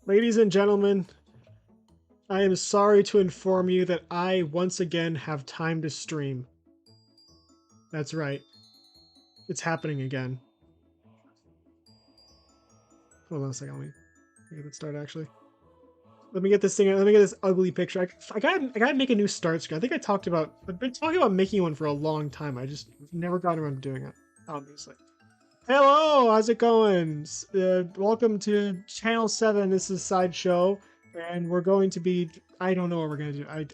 Ladies and gentlemen, I am sorry to inform you that I once again have time to stream. That's right. It's happening again. Hold on a second. Let me get it started actually. Let me get this thing. Let me get this ugly picture. I gotta make a new start screen. I think I've been talking about making one for a long time. I just never got around to doing it, obviously. Hello, how's it going? Welcome to Channel 7. This is Sideshow, and we're going to be. I don't know what we're gonna do. I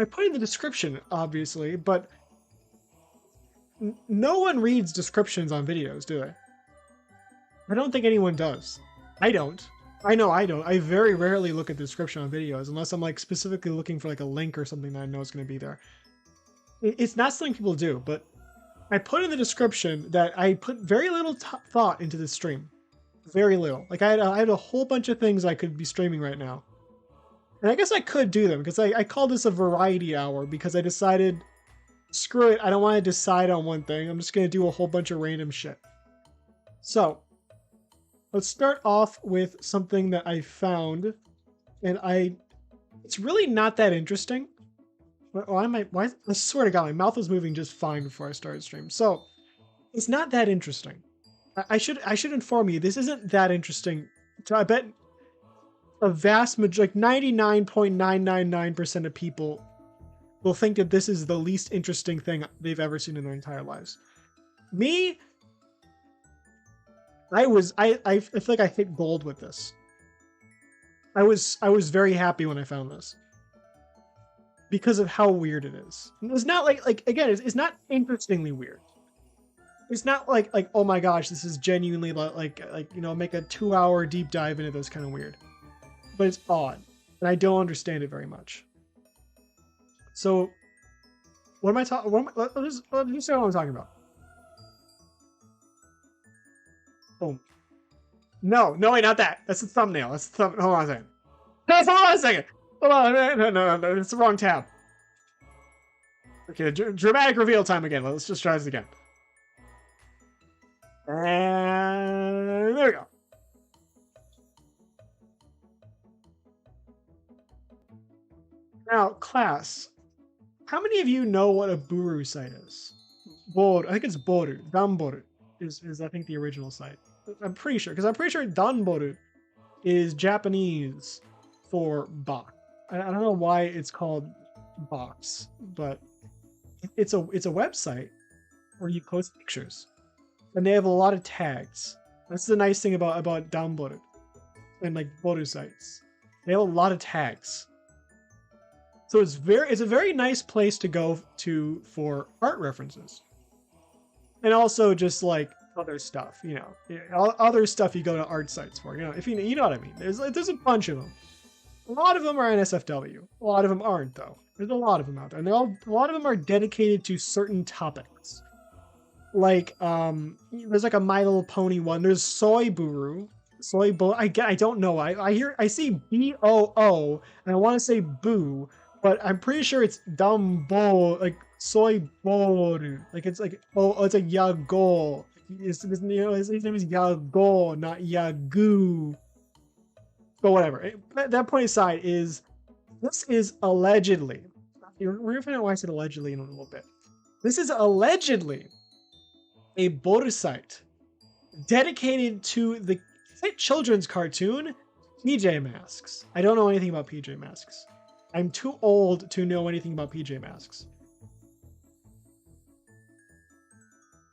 put in the description, obviously, but no one reads descriptions on videos, do they? I don't think anyone does. I don't. I know I don't. I very rarely look at the description on videos unless I'm like specifically looking for like a link or something that I know is going to be there. It's not something people do, but I put in the description that I put very little thought into this stream. Very little. Like I had a whole bunch of things I could be streaming right now. And I guess I could do them because I call this a variety hour because I decided, screw it, I don't want to decide on one thing. I'm just going to do a whole bunch of random shit. So, let's start off with something that I found, and it's really not that interesting. I swear to God, my mouth was moving just fine before I started stream. So, it's not that interesting. I should inform you, this isn't that interesting. So I bet a vast majority, like 99.999% of people will think that this is the least interesting thing they've ever seen in their entire lives. Me, I feel like I hit gold with this. I was very happy when I found this because of how weird it is. It's not like again, it's not interestingly weird. It's not like oh my gosh, this is genuinely like you know, make a 2-hour deep dive into this kind of weird. But it's odd, and I don't understand it very much. So, what am I talking? Let me say what I'm talking about. Boom. No, wait, not that. That's the thumbnail. That's the thumbnail. Hold on a second. Hold on a second. Hold on. No. It's the wrong tab. Okay, dramatic reveal time again. Let's just try this again. And there we go. Now, class, how many of you know what a Buru site is? Boru. I think it's Boru. Danboru is I think the original site. I'm pretty sure, because I'm pretty sure Danboru is Japanese for box. I don't know why it's called box, but it's a website where you post pictures, and they have a lot of tags. That's the nice thing about Danboru and like Boru sites. They have a lot of tags. So it's a very nice place to go to for art references. And also just like other stuff, you know, other stuff you go to art sites for, you know, if you know what I mean. There's a bunch of them. A lot of them are NSFW. A lot of them aren't though. There's a lot of them out there, and a lot of them are dedicated to certain topics. Like there's like a My Little Pony one. There's Soy Buru. I don't know. I see BOO and I want to say boo, but I'm pretty sure it's Dumbo, like Soy Boru. Like it's like it's a Yago. His name is Yago, not Yagu. But whatever. That point aside, this is allegedly. We're gonna find out why I said allegedly in a little bit. This is allegedly a Boru site dedicated to the children's cartoon PJ Masks. I don't know anything about PJ Masks. I'm too old to know anything about PJ Masks.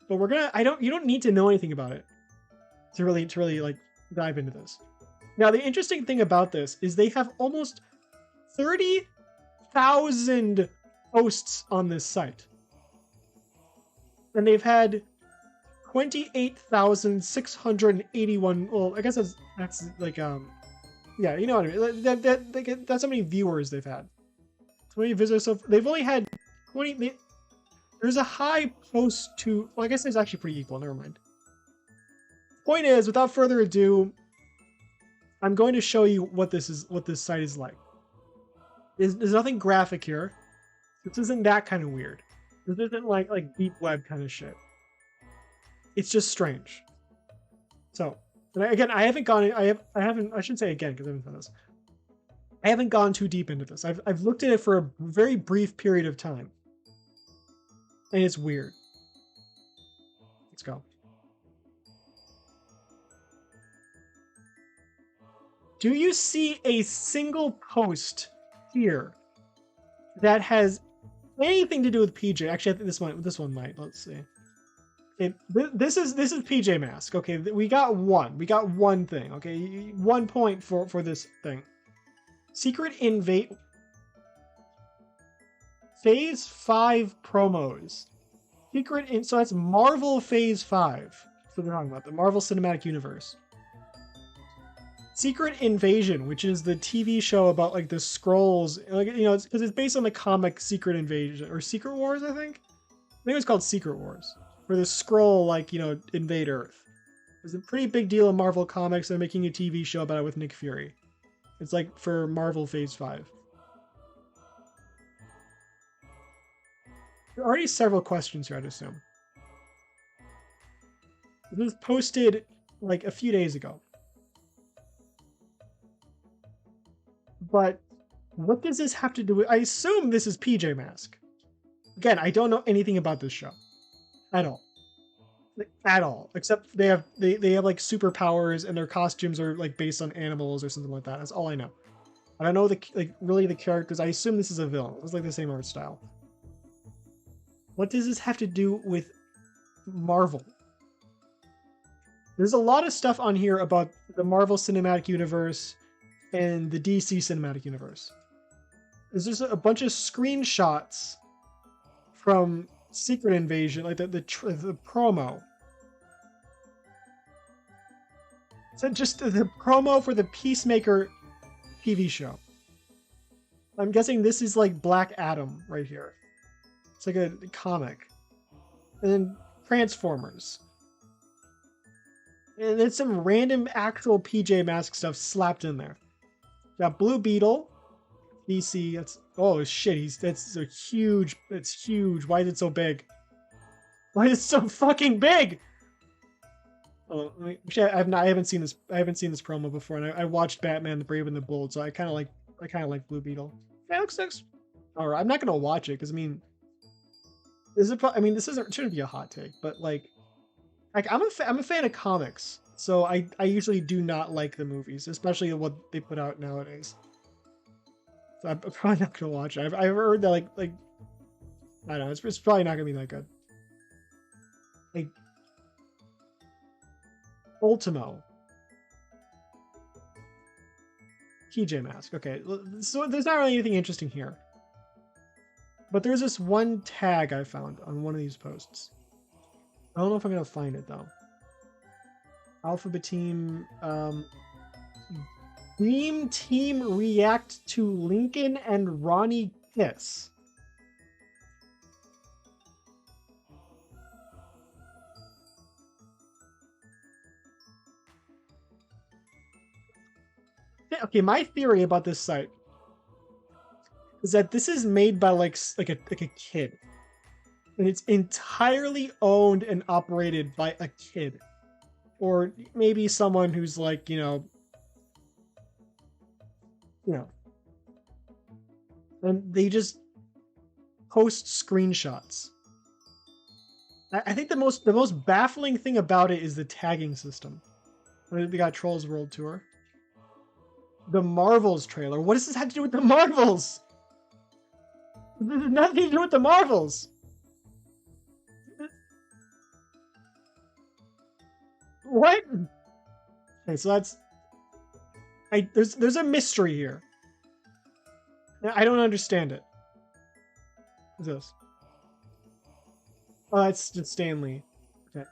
But you don't need to know anything about it to really like dive into this. Now, the interesting thing about this is they have almost 30,000 posts on this site. And they've had 28,681. Well, I guess that's like yeah, you know what I mean. That's how many viewers they've had. 20 visitors. So they've only had 20. There's a high post to. Well, I guess it's actually pretty equal. Never mind. Point is, without further ado, I'm going to show you what this site is like. There's nothing graphic here. This isn't that kind of weird. This isn't like deep web kind of shit. It's just strange. So And again, I haven't gone. I haven't. I shouldn't say again because I haven't done this. I haven't gone too deep into this. I've looked at it for a very brief period of time, and it's weird. Let's go. Do you see a single post here that has anything to do with PJ? Actually, I think this one might. Let's see. This is PJ Mask. Okay, we got one thing. Okay, 1 point for this thing. Secret Invade Phase 5 promos. So that's Marvel Phase 5. So they're talking about the Marvel Cinematic Universe. Secret Invasion, which is the TV show about like the Skrulls, like it's because it's based on the comic Secret Invasion or Secret Wars, I think it was called Secret Wars, where the Skrull invade Earth. It's a pretty big deal in Marvel Comics. They're making a TV show about it with Nick Fury. It's like for Marvel Phase 5. There are already several questions here, I'd assume. This was posted like a few days ago. But what does this have to do with... I assume this is PJ Mask. Again, I don't know anything about this show. At all. Like, at all. Except they have like superpowers and their costumes are like based on animals or something like that. That's all I know. I don't know really the characters. I assume this is a villain. It's like the same art style. What does this have to do with Marvel? There's a lot of stuff on here about the Marvel Cinematic Universe and the DC Cinematic Universe. There's just a bunch of screenshots from Secret Invasion, like the promo. So just the promo for the Peacemaker TV show. I'm guessing this is like Black Adam right here. It's like a comic. And then Transformers. And then some random actual PJ Mask stuff slapped in there. Got Blue Beetle, DC. That's oh shit. That's a huge. It's huge. Why is it so big? Why is it so fucking big? Oh, I haven't seen this. I haven't seen this promo before, and I watched Batman: The Brave and the Bold, so I kind of like Blue Beetle. Yeah, looks nice. All right, I'm not gonna watch it because I mean, this shouldn't be a hot take, but like I'm a fan of comics. So I usually do not like the movies, especially what they put out nowadays. So I'm probably not gonna watch it. I've heard that like I don't know, it's probably not gonna be that good. Like Ultimo. PJ Mask. Okay, so there's not really anything interesting here. But there's this one tag I found on one of these posts. I don't know if I'm gonna find it though. Alphabet Team, Dream Team react to Lincoln and Ronnie kiss. Okay, my theory about this site is that this is made by like a kid, and it's entirely owned and operated by a kid. Or maybe someone who's like, and they just post screenshots. I think the most baffling thing about it is the tagging system. We got Trolls World Tour. The Marvels trailer. What does this have to do with the Marvels? This has nothing to do with the Marvels. What? Okay, so that's... There's a mystery here. I don't understand it. What's this? Oh, that's just Stanley. Okay.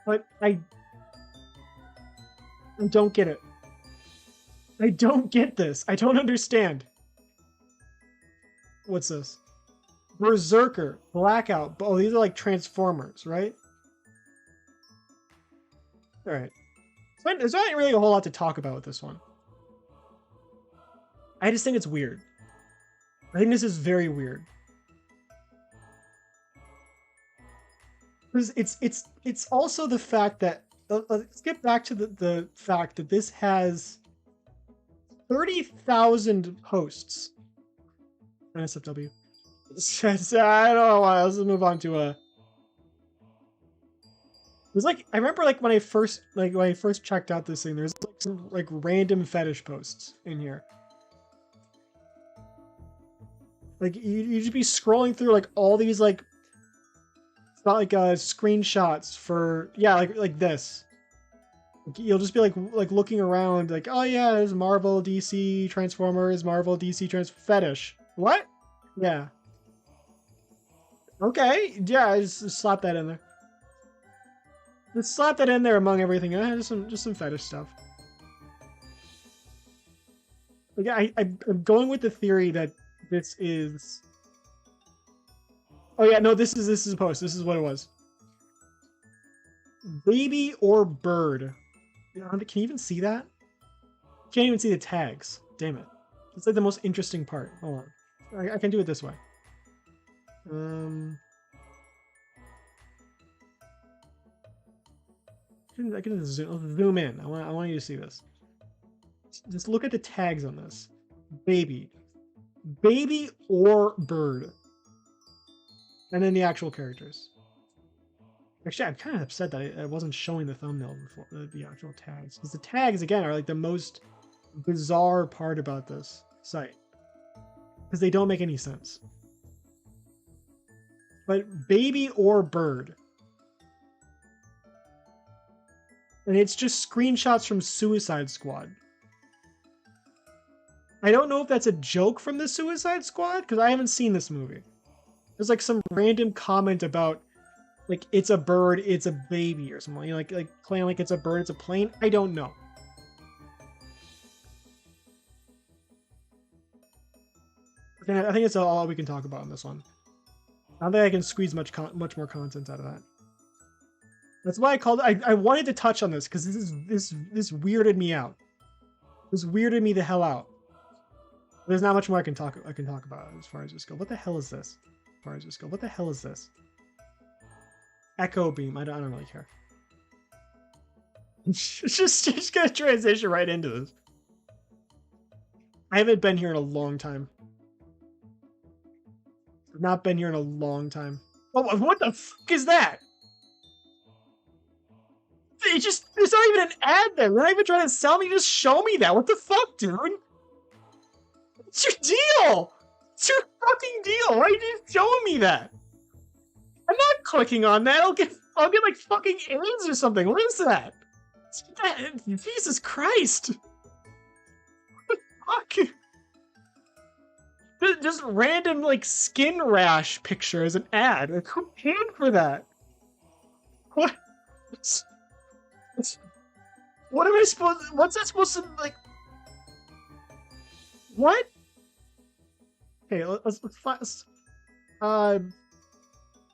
But I don't get it. I don't get this. I don't understand. What's this? Berserker, Blackout. Oh, these are like Transformers, right? All right. So there's not really a whole lot to talk about with this one. I just think it's weird. I think this is very weird. Because it's also the fact that let's get back to the fact that this has 30,000 posts. NSFW. I don't know why. Let's move on to it was like I remember like when I first checked out this thing, there's like some like random fetish posts in here. Like you just be scrolling through like all these like it's not like screenshots for like this. Like, you'll just be like looking around like, oh yeah, there's Marvel, DC, Transformers, Marvel, DC, fetish. What? Yeah. Okay. Yeah, just slap that in there. Let's slap that in there among everything. Just some fetish stuff. Like I'm going with the theory that this is. Oh yeah, no, this is a post. This is what it was. Baby or bird. Can you even see that? Can't even see the tags. Damn it. It's like the most interesting part. Hold on. I can do it this way. I can zoom in. I want you to see this. Just look at the tags on this. Baby or bird. And then the actual characters. Actually, I'm kind of upset that I wasn't showing the thumbnail before the actual tags. Because the tags, again, are like the most bizarre part about this site. Because they don't make any sense. But baby or bird. And it's just screenshots from Suicide Squad. I don't know if that's a joke from the Suicide Squad, because I haven't seen this movie. There's like some random comment about like it's a bird, it's a baby or something. You know, like playing like it's a bird, it's a plane. I don't know. I think it's all we can talk about on this one. I don't think I can squeeze much more content out of that. That's why I called it. I wanted to touch on this because this weirded me out. This weirded me the hell out. There's not much more I can talk about as far as this goes. What the hell is this? As far as this goes, what the hell is this? Echo beam. I don't really care. just gonna transition right into this. I haven't been here in a long time. I've not been here in a long time. Oh, what the fuck is that? There's not even an ad there. They're not even trying to sell me. Just show me that. What the fuck, dude? What's your deal? What's your fucking deal? Why are you showing me that? I'm not clicking on that. I'll get like fucking AIDS or something. What is that? Jesus Christ. What the fuck? Just random like skin rash picture as an ad. Like, who paid for that? What? What am I supposed? What's that supposed to like? What? Okay, let's find.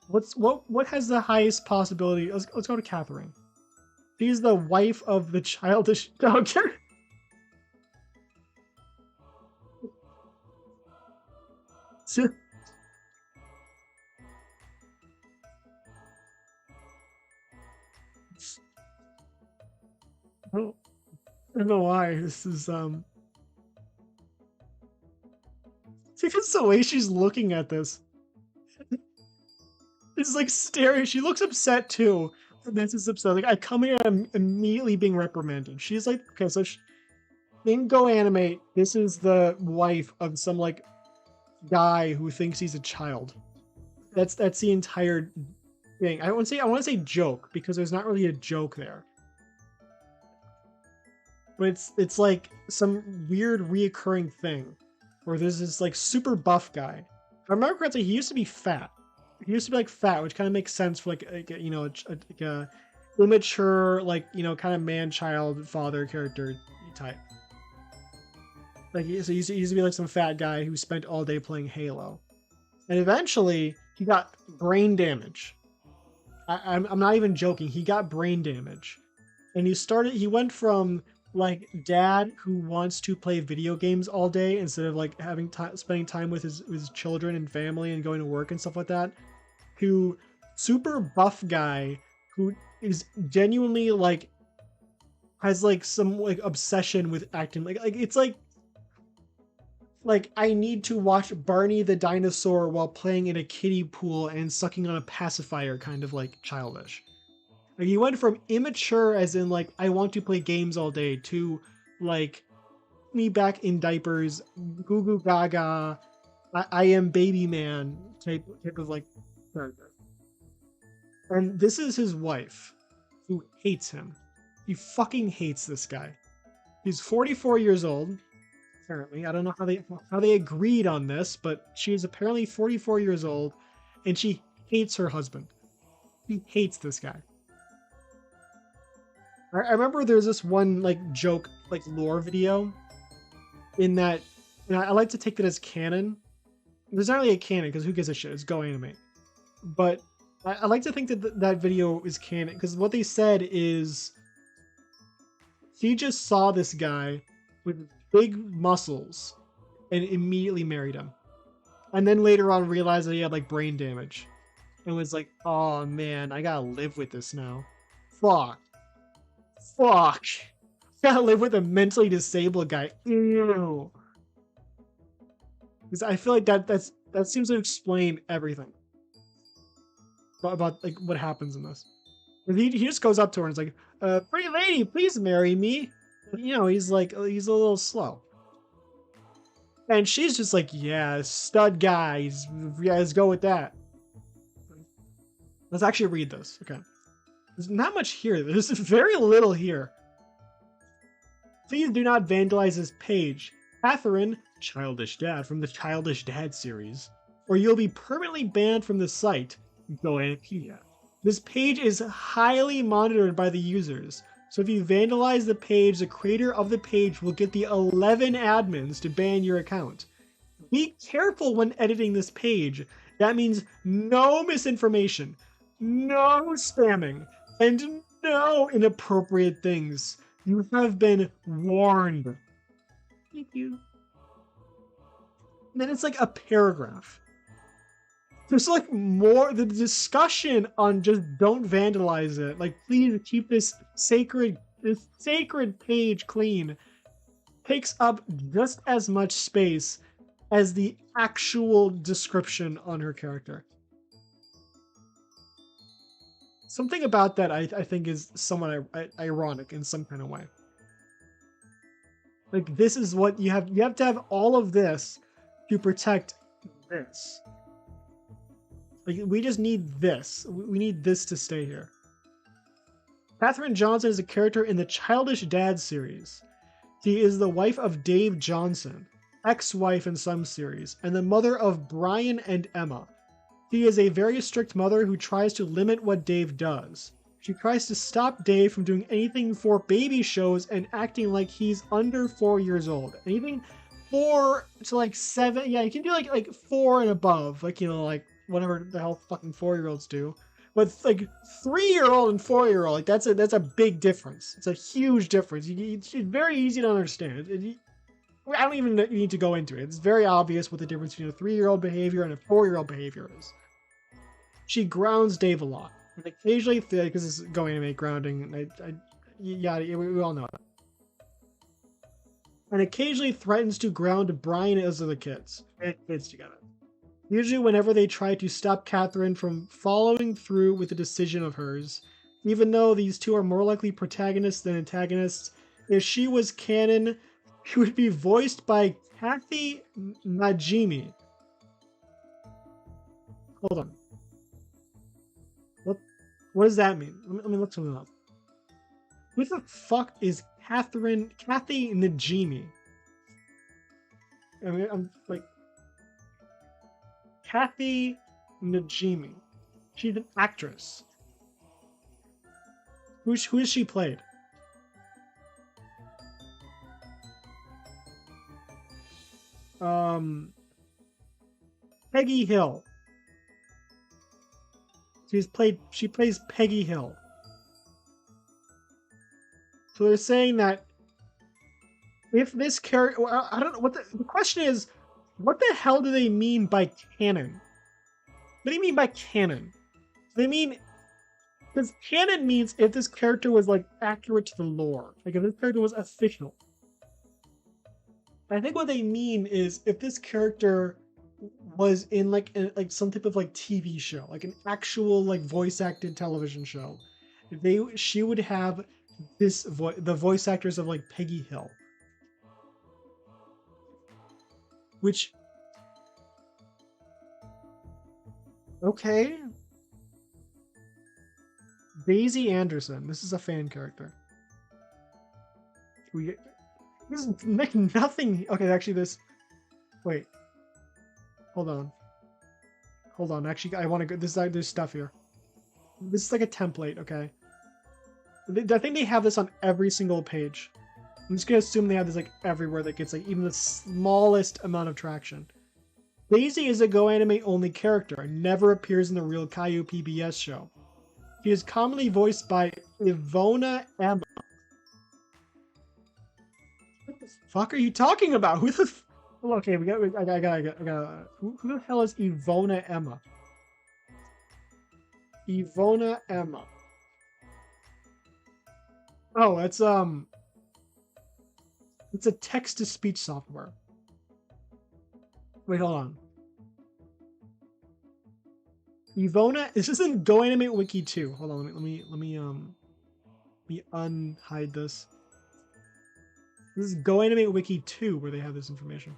What has the highest possibility? Let's go to Catherine. She's the wife of the childish doctor. I don't know why this is it's the way she's looking at this. It's like staring. She looks upset too. And this is upset. Like I come here, I'm immediately being reprimanded. She's like, okay, so in Go Animate, this is the wife of some like guy who thinks he's a child. That's the entire thing. I want to say joke because there's not really a joke there. But it's like some weird reoccurring thing where there's this like super buff guy. If I remember correctly, he used to be fat. He used to be like fat, which kind of makes sense for like you know a immature like you know kind of man-child father character type. Like so he used to be like some fat guy who spent all day playing Halo, and eventually he got brain damage. I'm not even joking. He got brain damage, and he went from like dad who wants to play video games all day instead of like spending time with his children and family and going to work and stuff like that, to super buff guy who is genuinely like has like some like obsession with acting. Like it's like I need to watch Barney the dinosaur while playing in a kiddie pool and sucking on a pacifier, kind of like childish. Like he went from immature, as in like I want to play games all day, to like me back in diapers, goo goo gaga, I am baby man type of like character. And this is his wife, who hates him. He fucking hates this guy. He's 44 years old. Apparently, I don't know how they agreed on this, but she is apparently 44 years old, and she hates her husband. She hates this guy. I remember there's this one like joke, like lore video, in that, and I like to take that as canon. There's not really a canon because who gives a shit? It's Go Anime. But I like to think that that video is canon because what they said is she just saw this guy with big muscles and immediately married him. And then later on realized that he had like brain damage. And was like, oh man, I gotta live with this now. Fuck. Gotta live with a mentally disabled guy. Ew. Because I feel like that seems to explain everything about like what happens in this. He just goes up to her and is like, pretty lady, please marry me. You know, he's like, he's a little slow. And she's just like, yeah, stud guy. Yeah, let's go with that. Let's actually read this. Okay. There's not much here. There's very little here. Please do not vandalize this page. Catherine, Childish Dad from the Childish Dad series, or you'll be permanently banned from the site. Go Anapedia. This page is highly monitored by the users. So if you vandalize the page, the creator of the page will get the 11 admins to ban your account. Be careful when editing this page. That means no misinformation, no spamming, and no inappropriate things. You have been warned. Thank you. And then it's like a paragraph. There's like more, the discussion on just don't vandalize it. Like, please keep this sacred page clean. Takes up just as much space as the actual description on her character. Something about that I think is somewhat ironic in some kind of way. Like, this is what you have to have all of this to protect this. Like, we just need this. We need this to stay here. Katherine Johnson is a character in the Childish Dad series. She is the wife of Dave Johnson, ex-wife in some series, and the mother of Brian and Emma. She is a very strict mother who tries to limit what Dave does. She tries to stop Dave from doing anything for baby shows and acting like he's under 4 years old. Anything 4 to like 7, yeah, you can do like 4 and above, like, you know, like whatever the hell fucking 4-year-olds do. But like 3-year-old and 4-year-old, like that's a big difference. It's a huge difference. It's very easy to understand. I don't even need to go into it. It's very obvious what the difference between a 3-year-old behavior and a 4-year-old behavior is. She grounds Dave a lot. And occasionally, because it's going to make grounding, yeah, we all know that. And occasionally threatens to ground Brian as the kids. And kids together. Usually whenever they try to stop Catherine from following through with a decision of hers, even though these two are more likely protagonists than antagonists, if she was canon, she would be voiced by Kathy Najimy. Hold on. What does that mean? Let me look something up. Who the fuck is Kathy Najimy? I mean, I'm like... Kathy Najimy. She's an actress. Who is she played? Peggy Hill. She plays Peggy Hill. So they're saying that if this character, I don't know what the question is. What the hell do they mean by canon? What do you mean by canon? Do they mean Because canon means if this character was like accurate to the lore, like if this character was official. I think what they mean is if this character was in like some type of like TV show, like an actual like voice acted television show, she would have the voice actors of like Peggy Hill, which okay. Daisy Anderson. This is a fan character. This is like nothing. Okay, actually, this. Wait. Hold on. Actually, I want to go. There's stuff here. This is like a template. Okay. I think they have this on every single page. I'm just gonna assume they have this like everywhere that gets like even the smallest amount of traction. Daisy is a Go Anime only character and never appears in the real Caillou PBS show. She is commonly voiced by Ivona Emma. What the fuck are you talking about? Who the? Okay, I got. Who the hell is Ivona Emma? Ivona Emma. Oh, it's a text-to-speech software. Wait, hold on. Ivona, is this in Go Anime Wiki 2? Hold on, let me unhide this. This is Go Anime Wiki 2 where they have this information.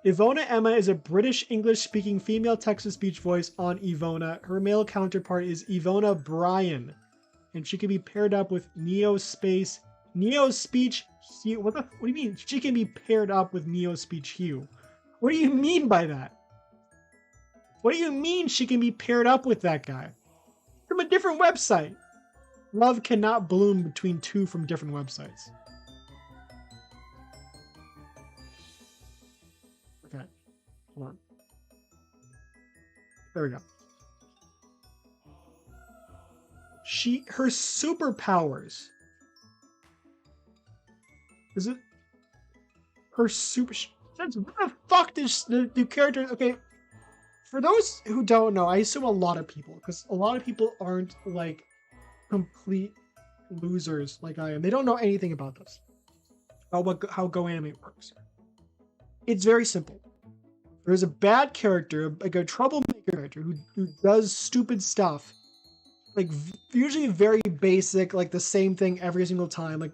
Ivona Emma is a British English-speaking female text-to-speech voice on Ivona. Her male counterpart is Ivona Bryan, and she can be paired up with Neo Speech Hugh. What do you mean? She can be paired up with Neo Speech Hugh. What do you mean by that? What do you mean she can be paired up with that guy? From a different website. Love cannot bloom between two from different websites. Okay. Hold on. There we go. Her superpowers. Is it? Her super... What the fuck does the character... Okay. For those who don't know, I assume a lot of people, because a lot of people aren't like complete losers like I am. They don't know anything about this, about how Go Anime works. It's very simple. There's a bad character, like a troublemaker character who does stupid stuff, like usually very basic, like the same thing every single time, like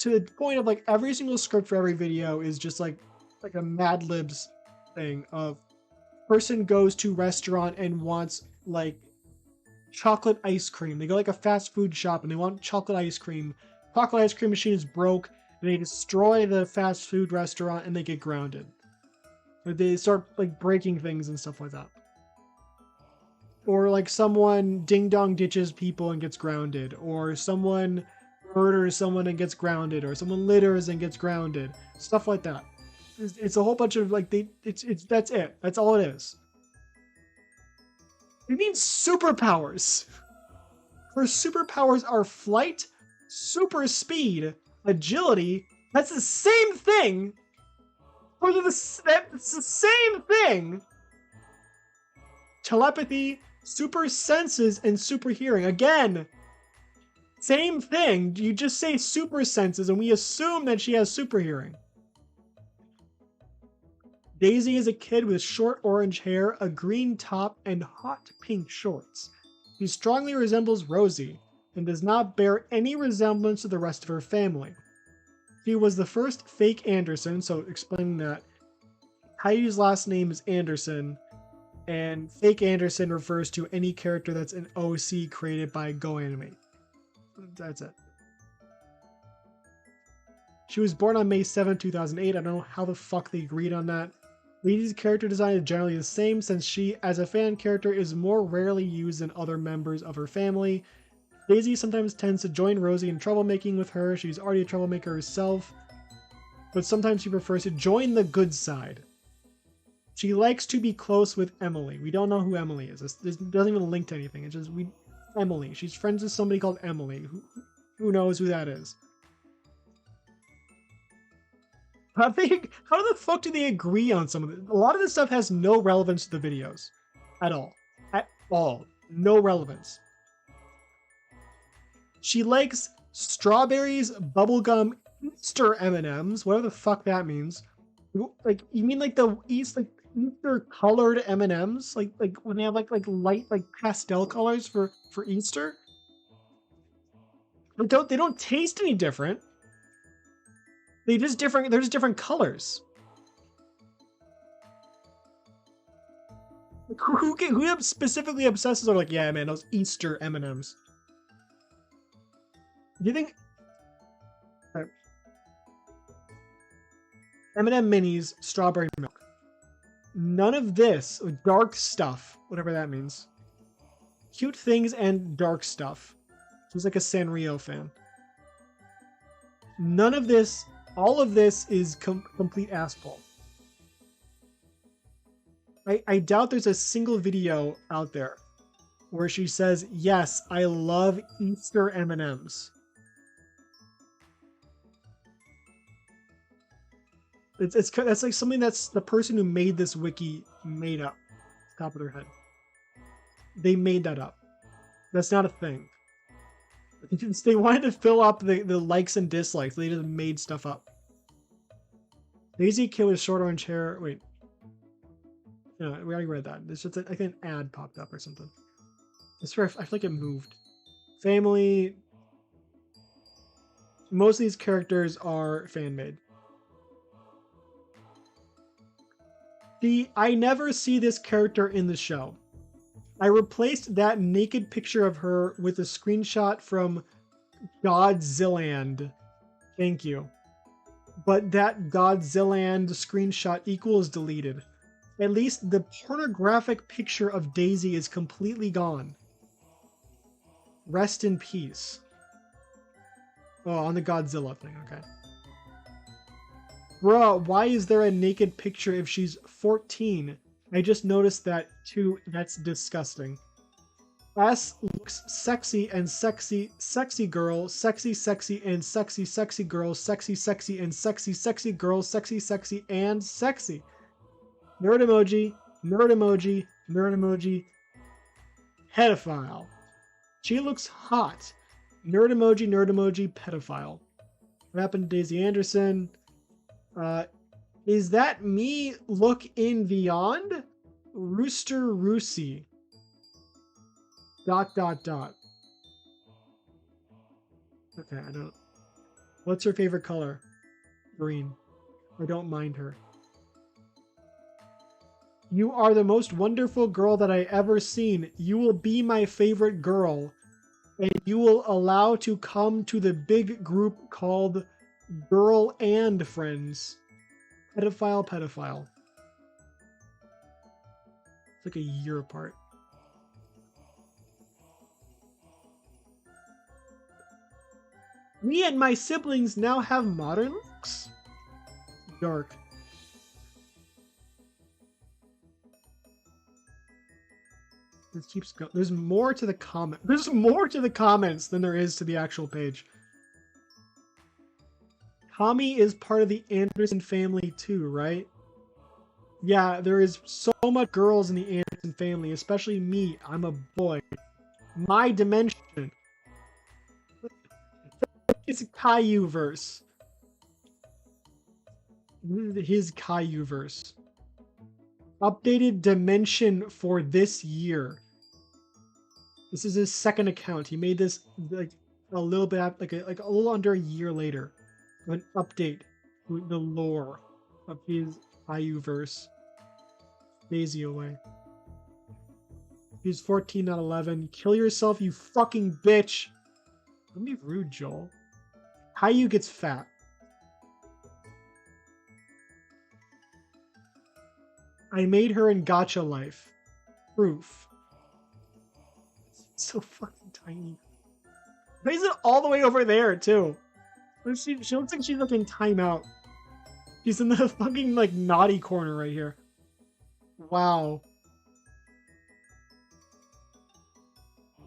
to the point of like every single script for every video is just like a Mad Libs thing of person goes to restaurant and wants like chocolate ice cream. They go like a fast food shop and they want chocolate ice cream. Chocolate ice cream machine is broke and they destroy the fast food restaurant and they get grounded. Or they start like breaking things and stuff like that. Or like someone ding dong ditches people and gets grounded. Or someone murders someone and gets grounded. Or someone litters and gets grounded. Stuff like that. It's a whole bunch of like that's it. That's all it is. It means superpowers. Her superpowers are flight, super speed, agility. That's the same thing. That's the same thing. Telepathy, super senses, and super hearing. Again, same thing. You just say super senses, and we assume that she has super hearing. Daisy is a kid with short orange hair, a green top, and hot pink shorts. She strongly resembles Rosie and does not bear any resemblance to the rest of her family. She was the first fake Anderson, so explaining that Caillou's last name is Anderson, and fake Anderson refers to any character that's an OC created by Go Anime. That's it. She was born on May 7, 2008. I don't know how the fuck they agreed on that. Daisy's character design is generally the same since she, as a fan character, is more rarely used than other members of her family. Daisy sometimes tends to join Rosie in troublemaking with her. She's already a troublemaker herself, but sometimes she prefers to join the good side. She likes to be close with Emily. We don't know who Emily is. This doesn't even link to anything. It's just Emily. She's friends with somebody called Emily. Who knows who that is? How the fuck do they agree on some of it? A lot of this stuff has no relevance to the videos. At all. At all. No relevance. She likes strawberries, bubblegum, Easter M&Ms, whatever the fuck that means. Like, you mean like the Easter colored M&Ms? Like when they have like light like pastel colors for Easter? They don't taste any different. They're just different colors. Like, who specifically obsesses are like, yeah, man, those Easter M&Ms. Do you think M&M minis, strawberry milk? None of this dark stuff, whatever that means. Cute things and dark stuff. She's like a Sanrio fan. None of this, all of this is complete asphalt. I doubt there's a single video out there where she says, yes, I love Easter M&Ms. That's like something that's the person who made this wiki made up. Top of their head. They made that up. That's not a thing. They wanted to fill up the likes and dislikes. They just made stuff up. Daisy Kid with short orange hair. Wait. No, we already read that. It's just I think an ad popped up or something. I swear, I feel like it moved. Family. Most of these characters are fan-made. I never see this character in the show. I replaced that naked picture of her with a screenshot from Godzilland. Thank you. But that Godzilland screenshot equals deleted. At least the pornographic picture of Daisy is completely gone. Rest in peace. Oh, on the Godzilla thing, okay. Bruh, why is there a naked picture if she's 14? I just noticed that too. That's disgusting. S looks sexy and sexy girl, sexy and sexy girl, sexy and sexy girl, sexy and sexy. Nerd emoji, nerd emoji, nerd emoji. Pedophile. She looks hot. Nerd emoji, pedophile. What happened to Daisy Anderson? Is that me? Look in beyond? Rooster Roosy. ... Okay, I don't. What's her favorite color? Green. I don't mind her. You are the most wonderful girl that I ever seen. You will be my favorite girl. And you will allow to come to the big group called Girl and Friends. Pedophile. It's like a year apart. Me and my siblings now have modern looks. Dark. This keeps going. There's more to the comment. There's more to the comments than there is to the actual page. Tommy is part of the Anderson family too, right? Yeah, there is so much girls in the Anderson family, especially me. I'm a boy. My dimension. It's Caillou verse. His Caillou verse. Updated dimension for this year. This is his second account. He made this like a little bit like a little under a year later. An update to the lore of his Caillou verse. Daisy away. He's 14, not 11. Kill yourself, you fucking bitch. Don't be rude, Joel. Caillou gets fat. I made her in Gacha Life. Proof. So fucking tiny. Why is it all the way over there, too? She looks like she's looking timeout. She's in the fucking, like, naughty corner right here. Wow.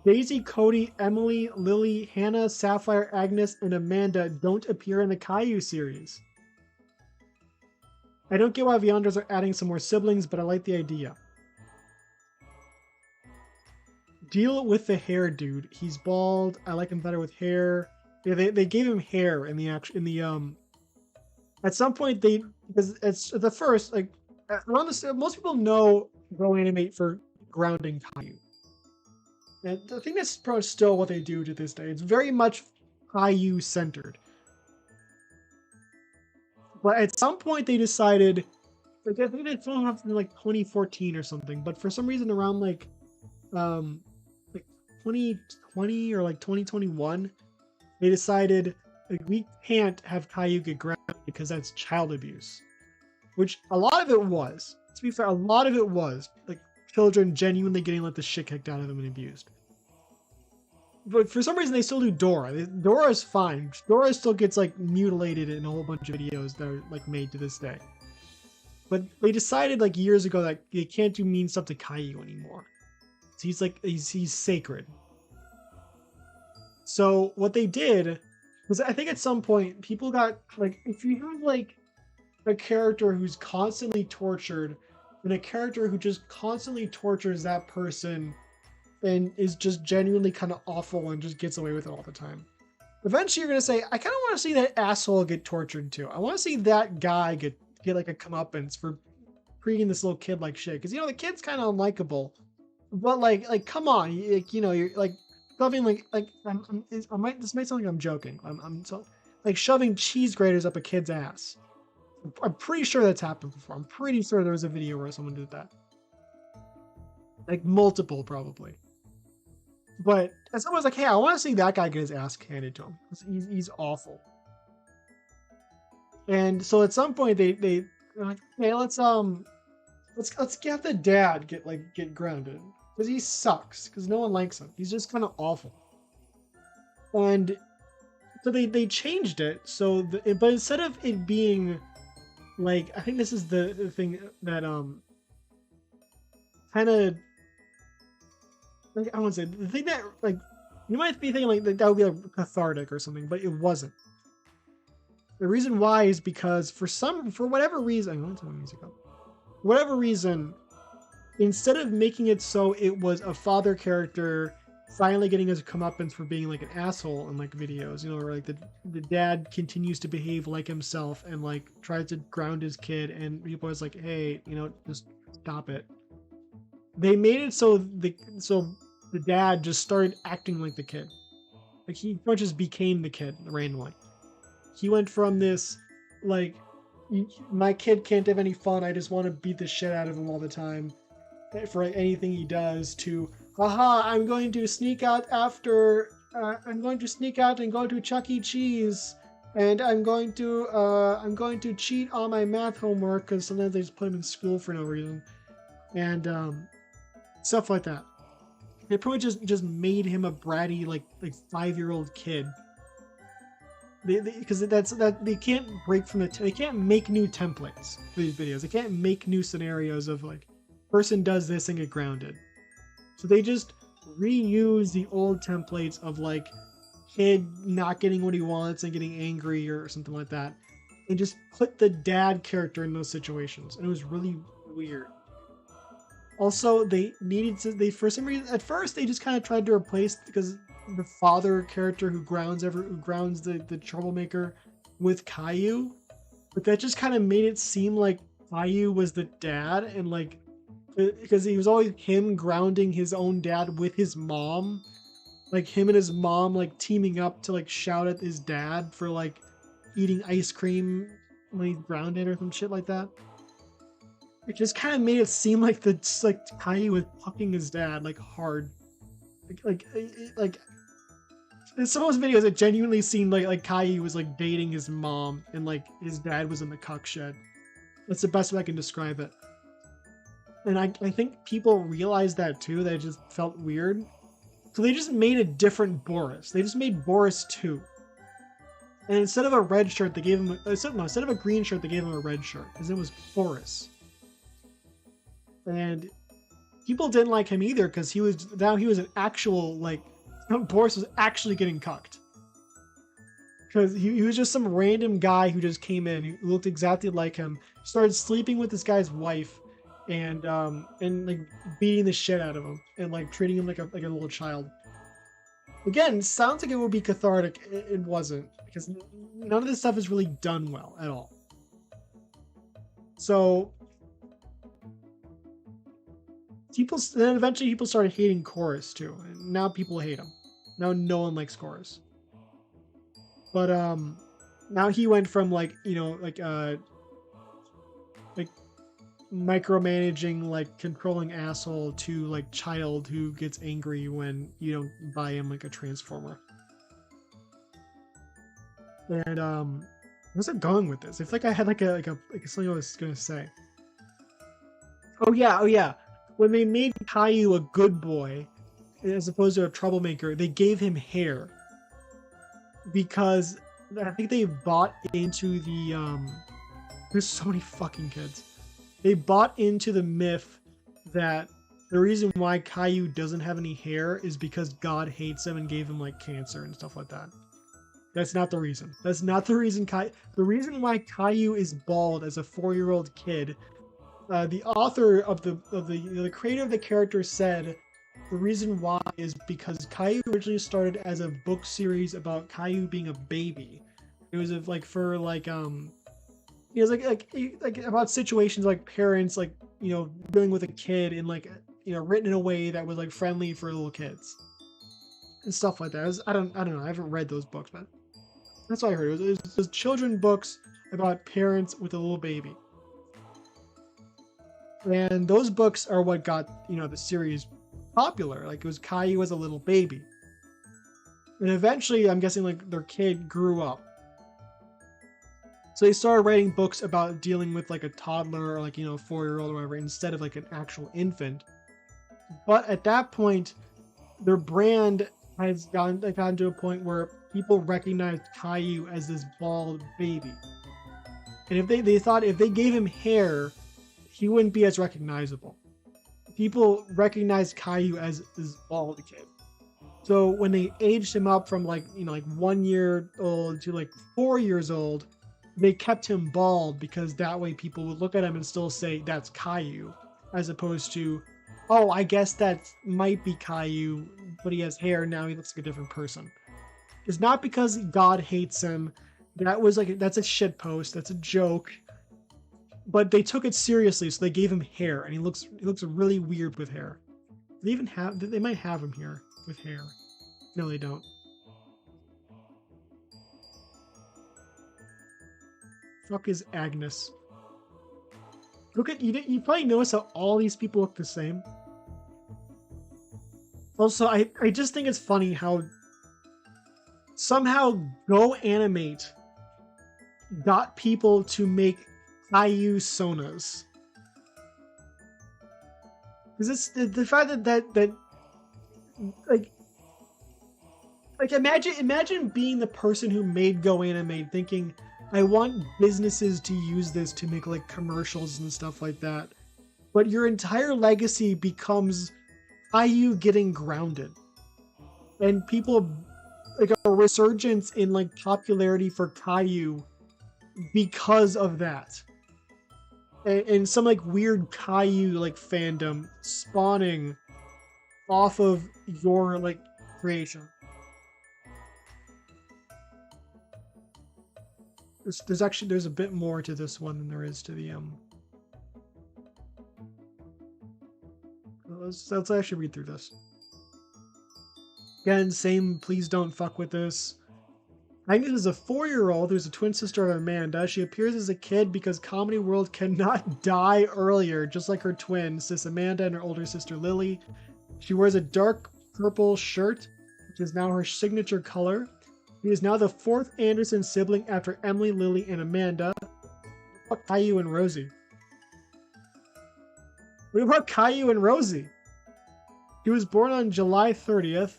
Daisy, Cody, Emily, Lily, Hannah, Sapphire, Agnes, and Amanda don't appear in the Caillou series. I don't get why Viandras are adding some more siblings, but I like the idea. deal with the hair dude. He's bald. I like him better with hair. Yeah, they gave him hair in the at some point because it's at the first like around this most people know Go Animate for grounding Caillou. And I think that's probably still what they do to this day. It's very much Caillou centered. But at some point they decided, like I think they filmed up in like 2014 or something, but for some reason around like 2020 or like 2021, they decided like we can't have Caillou get grounded because that's child abuse. Which a lot of it was. To be fair, a lot of it was like children genuinely getting like the shit kicked out of them and abused. But for some reason they still do Dora. Dora's fine. Dora still gets like mutilated in a whole bunch of videos that are like made to this day. But they decided like years ago that they can't do mean stuff to Caillou anymore. So he's sacred. So what they did was I think at some point people got like if you have like a character who's constantly tortured and a character who just constantly tortures that person and is just genuinely kind of awful and just gets away with it all the time. Eventually you're going to say, I kind of want to see that asshole get tortured too. I want to see that guy get like a comeuppance for treating this little kid like shit. Because, you know, the kid's kind of unlikable. But like, come on. You know, you're like shoving this might sound like I'm joking. I'm so like shoving cheese graters up a kid's ass. I'm pretty sure that's happened before. I'm pretty sure there was a video where someone did that. Like multiple probably. But as someone was like, hey, I want to see that guy get his ass handed to him. He's awful. And so at some point they're like, hey, let's get the dad get grounded. Because he sucks. Because no one likes him. He's just kind of awful. And so they changed it. So but instead of it being like, I think this is the thing that kind of like, I wouldn't say the thing that like you might be thinking like that would be like cathartic or something, but it wasn't. The reason why is because for whatever reason, instead of making it so it was a father character finally getting his comeuppance for being like an asshole in like videos, you know, where like the dad continues to behave like himself and like tries to ground his kid, and people is like, hey, you know, just stop it. They made it so the dad just started acting like the kid. Like he just became the kid randomly. He went from this like my kid can't have any fun, I just want to beat the shit out of him all the time for anything he does, to haha, I'm going to sneak out and go to Chuck E. Cheese, and I'm going to cheat on my math homework because sometimes they just put him in school for no reason, and stuff like that. They probably just made him a bratty like 5-year-old kid. Because they can't break from they can't make new templates for these videos. They can't make new scenarios of like person does this and get grounded. So they just reuse the old templates of like kid not getting what he wants and getting angry or something like that, and just put the dad character in those situations, and it was really weird. Also, for some reason at first they just kind of tried to replace, because the father character who grounds the troublemaker with Caillou, but that just kind of made it seem like Caillou was the dad, and like because he was always him grounding his own dad with his mom, like him and his mom like teaming up to like shout at his dad for like eating ice cream when he's grounded or some shit like that. It just kind of made it seem like Caillou was fucking his dad like hard, like in some of those videos it genuinely seemed like Caillou was like dating his mom and like his dad was in the cuck shed. That's the best way I can describe it. And I think people realized that too, that it just felt weird. So they just made a different Boris. They just made Boris 2. And instead of a red shirt, they gave him instead of a green shirt, they gave him a red shirt. His name was Boris. And people didn't like him either, because he was an actual like Boris was actually getting cucked. Because he was just some random guy who just came in, who looked exactly like him, started sleeping with this guy's wife, and like beating the shit out of him and like treating him like a little child. Again, sounds like it would be cathartic. It wasn't, because none of this stuff is really done well at all. So then eventually people started hating Chorus too, and now people hate him. Now no one likes Chorus. But now he went from like micromanaging, like controlling asshole, to like child who gets angry when you don't buy him like a transformer. And where's it going with this? I feel like I had like something I was gonna say. Oh yeah. When they made Caillou a good boy as opposed to a troublemaker, they gave him hair because I think they bought into the there's so many fucking kids. They bought into the myth that the reason why Caillou doesn't have any hair is because God hates him and gave him like cancer and stuff like that. That's not the reason. That's not the reason. The reason why Caillou is bald as a 4-year-old kid, the author of the creator of the character said the reason why is because Caillou originally started as a book series about Caillou being a baby. It was like for like it was like about situations like parents like dealing with a kid and like written in a way that was like friendly for little kids and stuff like that. I don't know. I haven't read those books, but that's what I heard. It was children books about parents with a little baby. And those books are what got, the series popular. Like, it was Caillou as a little baby. And eventually, I'm guessing, like, their kid grew up. So they started writing books about dealing with, like, a toddler or, like, a 4-year-old or whatever, instead of, like, an actual infant. But at that point, their brand has gotten to a point where people recognized Caillou as this bald baby. And if they thought if they gave him hair, he wouldn't be as recognizable. People recognized Caillou as this bald kid. So when they aged him up from like 1 year old to like 4 years old, they kept him bald because that way people would look at him and still say that's Caillou, as opposed to, oh, I guess that might be Caillou, but he has hair, now he looks like a different person. It's not because God hates him. That's a shit post. That's a joke. But they took it seriously, so they gave him hair, and he looks really weird with hair. They might have him here with hair. No, they don't. Fuck is Agnes? Look at you probably notice how all these people look the same. Also, I just think it's funny how somehow Go Animate got people to make Caillou Sonas. Because it's the fact that imagine being the person who made Go Animate, thinking, I want businesses to use this to make like commercials and stuff like that. But your entire legacy becomes Caillou getting grounded. And people like a resurgence in like popularity for Caillou because of that. And some like weird Caillou like fandom spawning off of your like creation. There's a bit more to this one than there is to the Let's actually read through this. Again, same, please don't fuck with this. Agnes is a 4-year-old who's a twin sister of Amanda. She appears as a kid because Comedy World cannot die earlier, just like her twin, sis Amanda, and her older sister Lily. She wears a dark purple shirt, which is now her signature color. She is now the 4th Anderson sibling after Emily, Lily, and Amanda. What about Caillou and Rosie? What about Caillou and Rosie? He was born on July 30th,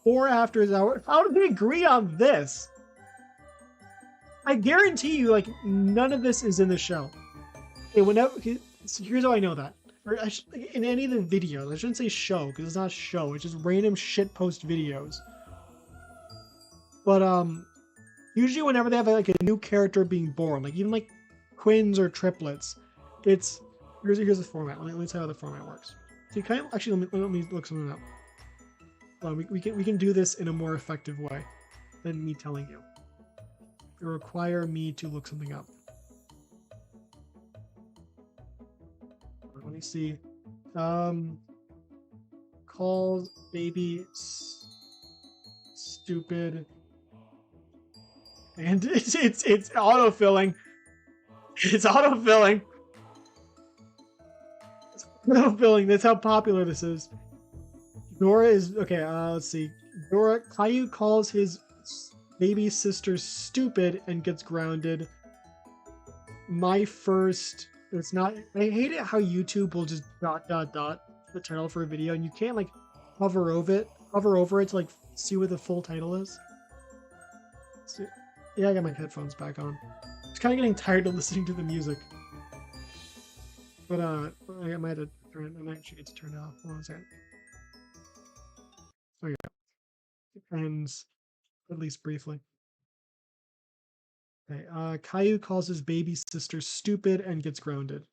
4 after his hour. How did we agree on this? I guarantee you, like, none of this is in the show. Okay, here's how I know that. In any of the videos, I shouldn't say show, because it's not a show, it's just random shitpost videos. But, usually whenever they have, like, a new character being born, like, even, like, twins or triplets, it's Here's the format. Let me tell you how the format works. So you kind of actually let me look something up. We can do this in a more effective way than me telling you. It will require me to look something up. Let me see. Calls baby stupid, and it's autofilling. It's autofilling. It's autofilling. That's how popular this is. Dora is okay. Let's see. Caillou calls his baby sister stupid and gets grounded. My first. It's not. I hate it how YouTube will just ... the title for a video, and you can't like hover over it to like see what the full title is. So, yeah, I got my headphones back on. It's kind of getting tired of listening to the music, but I might have to turn. I might actually get to turn it off. Hold on a second. Oh yeah, it ends at least briefly. Okay, Caillou calls his baby sister stupid and gets grounded.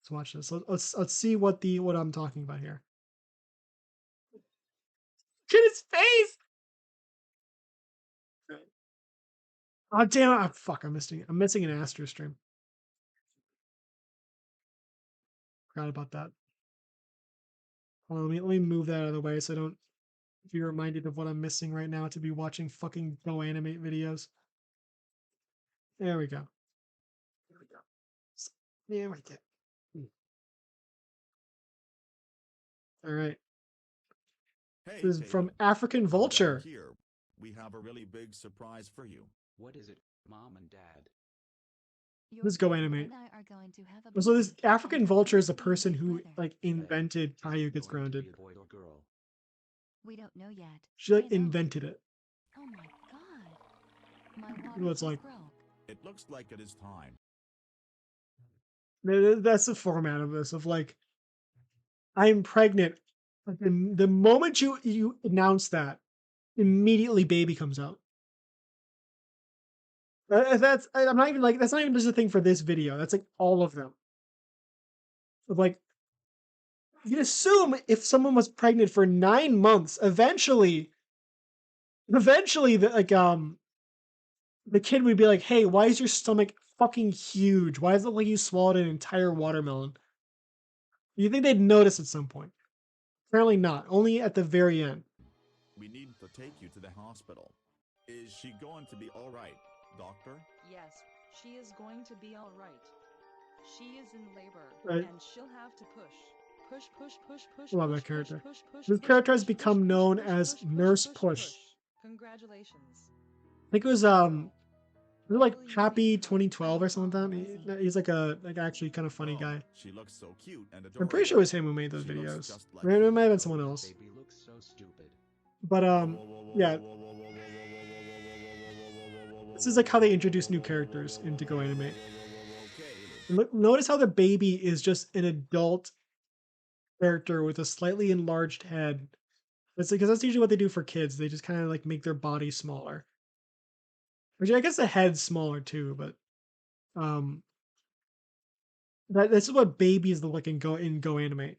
Let's watch this. Let's see what I'm talking about here. Get his face! Oh damn it! Oh, fuck! I'm missing an Astro stream. Forgot about that. Hold on, let me move that out of the way so I don't be reminded of what I'm missing right now to be watching fucking Go Animate videos. There we go. There we go. There we go. All right. Hey, This is Tatum. from African Vulture. Here, we have a really big surprise for you. What is it, Mom and Dad? Let's Go Animate. So this African Vulture is a person who like invented Caillou Gets Grounded. Boy or girl? We don't know yet. She like invented it. Oh my god. My water What it's like. broke. It looks like it is time. That's the format of this. Of like, I'm pregnant. Like the moment you announce that, immediately baby comes out. I'm not even like that's not even just a thing for this video. That's like all of them. Of like, you'd assume if someone was pregnant for 9 months, eventually the kid would be like, "Hey, why is your stomach fucking huge? Why does it look like you swallowed an entire watermelon?" You think they'd notice at some point? Apparently not. Only at the very end. We need to take you to the hospital. Is she going to be all right, doctor? Yes, she is going to be all right. She is in labor, Right. and she'll have to push. Push, push, push, push, Love push, that character. push, push, push, This push, character has push, become push, known push, as push, Nurse push, Push. Congratulations. I think it was like Happy 2012 or something like that. He's like actually kind of funny guy. She looks so cute and adorable. I'm pretty sure it was him who made those She looks videos. just like It you. might have been someone else. Baby looks so stupid. But yeah. This is like how they introduce new characters into Go Animate. Look, notice how the baby is just an adult character with a slightly enlarged head. It's because that's usually what they do for kids. They just kind of like make their body smaller. Which I guess the head's smaller too, but this is what babies look like in Go Animate.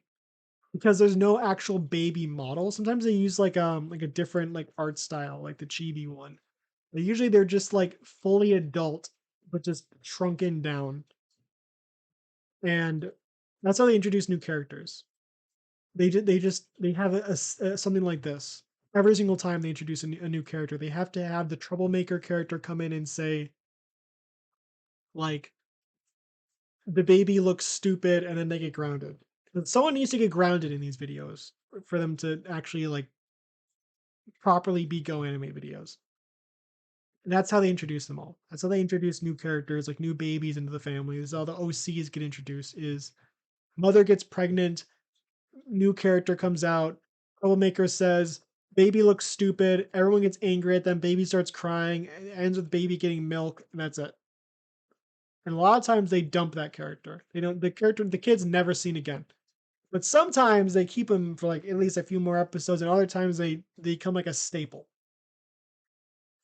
Because there's no actual baby model. Sometimes they use like a different like art style, like the chibi one. Usually they're just like fully adult, but just shrunken down. And that's how they introduce new characters. They have something like this every single time they introduce a new character. They have to have the troublemaker character come in and say, like, the baby looks stupid, and then they get grounded. But someone needs to get grounded in these videos for them to actually like properly be Go Animate videos. And that's how they introduce them all. That's how they introduce new characters, like new babies into the family. This is how the OCs get introduced. Is mother gets pregnant, new character comes out, troublemaker says, baby looks stupid, everyone gets angry at them, baby starts crying, it ends with baby getting milk, and that's it. And a lot of times they dump that character. They don't the kid's never seen again. But sometimes they keep him for like at least a few more episodes, and other times they become like a staple.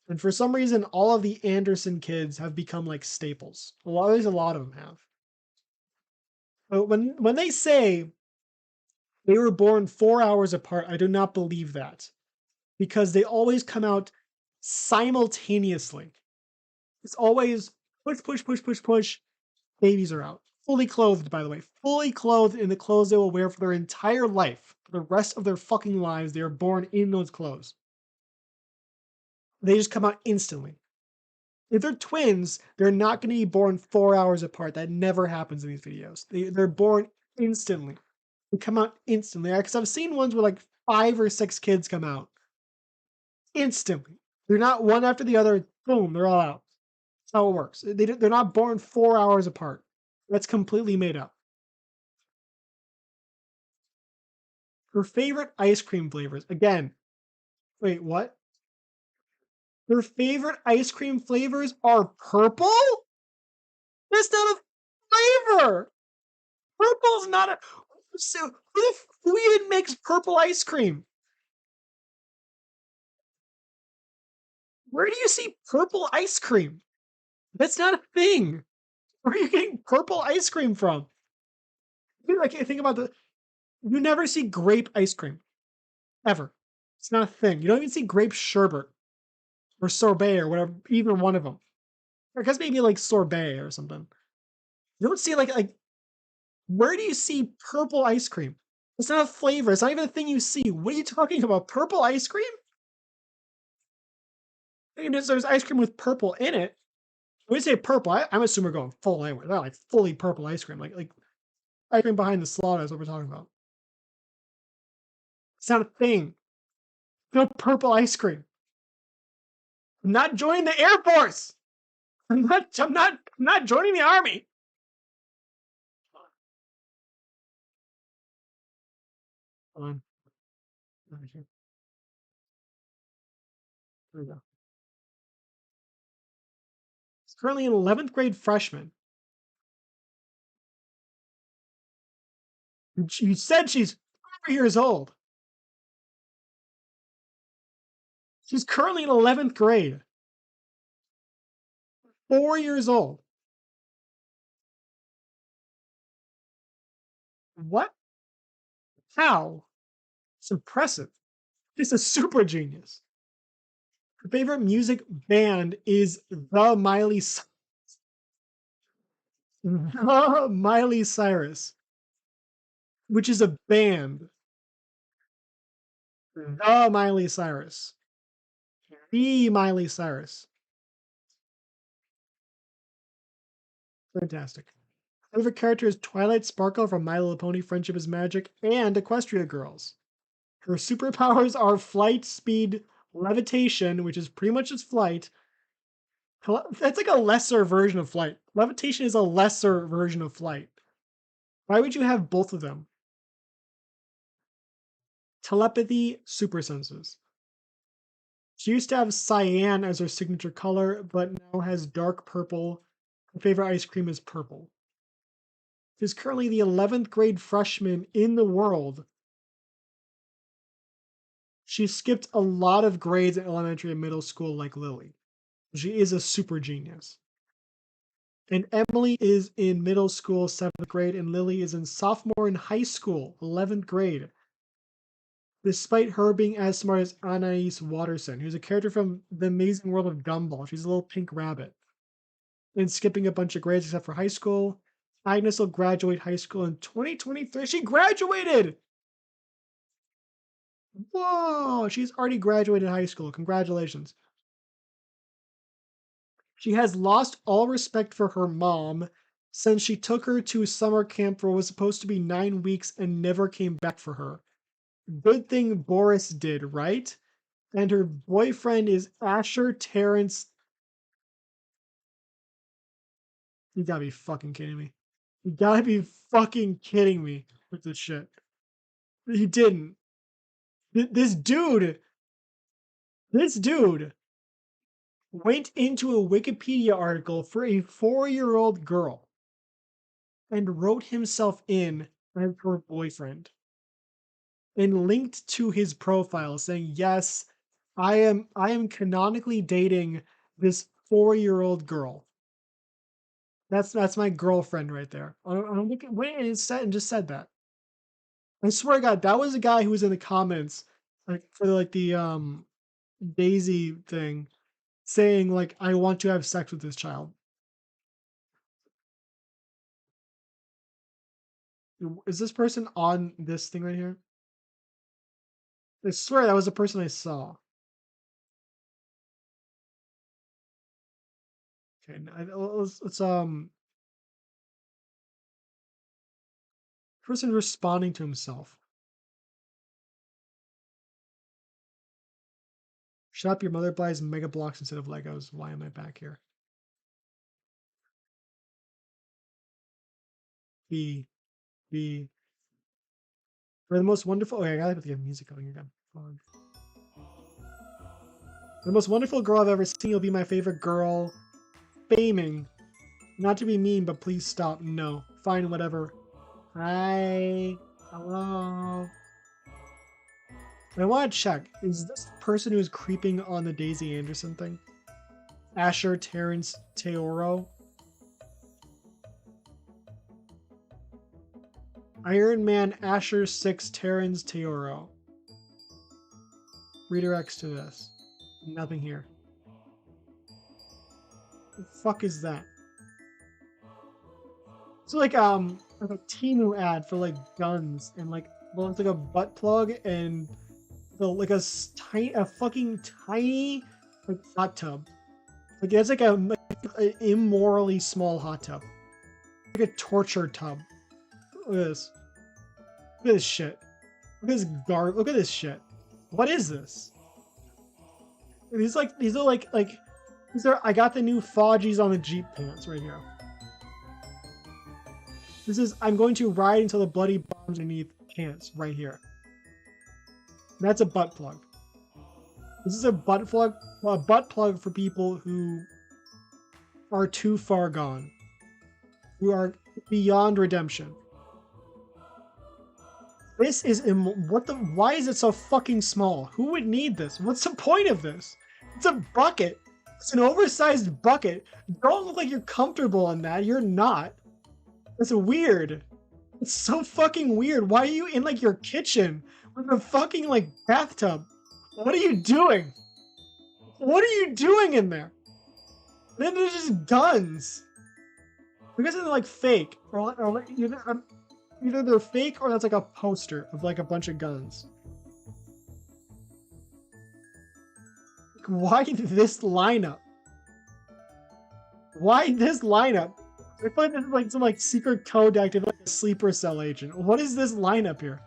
And for some reason, all of the Anderson kids have become like staples. At least a lot of them have. But when they say they were born 4 hours apart, I do not believe that, because they always come out simultaneously. It's always push, push, push, push, push. Babies are out. Fully clothed, by the way. Fully clothed in the clothes they will wear for their entire life. For the rest of their fucking lives, they are born in those clothes. They just come out instantly. If they're twins, they're not going to be born 4 hours apart. That never happens in these videos. They're born instantly. They come out instantly. Because I've seen ones where like 5 or 6 kids come out instantly. They're not one after the other. Boom, they're all out. That's how it works. They're not born 4 hours apart. That's completely made up. Her favorite ice cream flavors. Again, wait, what? Her favorite ice cream flavors are purple? That's not a flavor. Purple's not a. So who even makes purple ice cream? Where do you see purple ice cream? That's not a thing. Where are you getting purple ice cream from? Like, think about you never see grape ice cream. Ever. It's not a thing. You don't even see grape sherbet or sorbet or whatever, even one of them. I guess maybe like sorbet or something. You don't see like where do you see purple ice cream? It's not a flavor. It's not even a thing you see. What are you talking about? Purple ice cream? I mean, there's ice cream with purple in it. When we say purple, I'm assuming we're going full anyway. Not like fully purple ice cream. Like ice cream behind the slaughter is what we're talking about. It's not a thing. No purple ice cream. I'm not joining the Air Force. I'm not joining the army. Hold on. Here we go. He's currently an 11th grade freshman. You said she's 4 years old. She's currently in 11th grade. 4 years old. What? How? It's impressive. She's a super genius. Her favorite music band is the Miley Cyrus, which is a band. The Miley Cyrus. The Miley Cyrus. Fantastic. Favorite character is Twilight Sparkle from My Little Pony Friendship is Magic and Equestria Girls. Her superpowers are flight, speed, levitation, which is pretty much just flight. That's like a lesser version of flight. Levitation is a lesser version of flight. Why would you have both of them? Telepathy, super senses. She used to have cyan as her signature color, but now has dark purple. Her favorite ice cream is purple. She's currently the 11th grade freshman in the world. She skipped a lot of grades in elementary and middle school like Lily. She is a super genius. And Emily is in middle school, 7th grade, and Lily is in sophomore in high school, 11th grade. Despite her being as smart as Anais Watterson, who's a character from The Amazing World of Gumball. She's a little pink rabbit. And skipping a bunch of grades except for high school. Agnes will graduate high school in 2023. She graduated! Whoa! She's already graduated high school. Congratulations. She has lost all respect for her mom since she took her to summer camp for what was supposed to be 9 weeks and never came back for her. Good thing Boris did, right? And her boyfriend is Asher Terrence. You gotta be fucking kidding me. You gotta be fucking kidding me with this shit. He didn't. This dude went into a Wikipedia article for a 4-year-old girl and wrote himself in as her boyfriend and linked to his profile saying, yes, I am canonically dating this 4-year-old girl. That's my girlfriend right there. I'm looking. Wait, and just said that. I swear to God, that was a guy who was in the comments, like for like the Daisy thing, saying like, "I want to have sex with this child." Is this person on this thing right here? I swear that was the person I saw. Okay, let's person responding to himself. Shut up, your mother buys Mega Blocks instead of Legos. Why am I back here? B. For the most wonderful. Okay, I gotta get music going again. Hold on. The most wonderful girl I've ever seen. You'll be my favorite girl. Faming. Not to be mean, but please stop. No. Fine, whatever. Hi. Hello. I want to check. Is this the person who's creeping on the Daisy Anderson thing? Asher Terrence Teoro. Iron Man Asher 6 Terrence Teoro. Redirects to this. Nothing here. The fuck is that? It's like a Temu ad for like guns and like, well, it's like a butt plug and like a fucking tiny like hot tub. Like it's like an immorally small hot tub, like a torture tub. Look at this. Look at this shit. Look at this Look at this shit. What is this? These are like these are. I got the new Fodgies on the Jeep pants right here. This is. I'm going to ride until the bloody bombs underneath pants right here. That's a butt plug. This is a butt plug for people who are too far gone, who are beyond redemption. This is why is it so fucking small? Who would need this? What's the point of this? It's a bucket. It's an oversized bucket. Don't look like you're comfortable in that. You're not. It's weird. It's so fucking weird. Why are you in like your kitchen with a fucking like bathtub? What are you doing? What are you doing in there? Then there's just guns. I guess they're like fake, or either they're fake or that's like a poster of like a bunch of guns. Why this lineup? Why this lineup? I feel like this is like some like secret code to activate like a sleeper cell agent. What is this lineup here?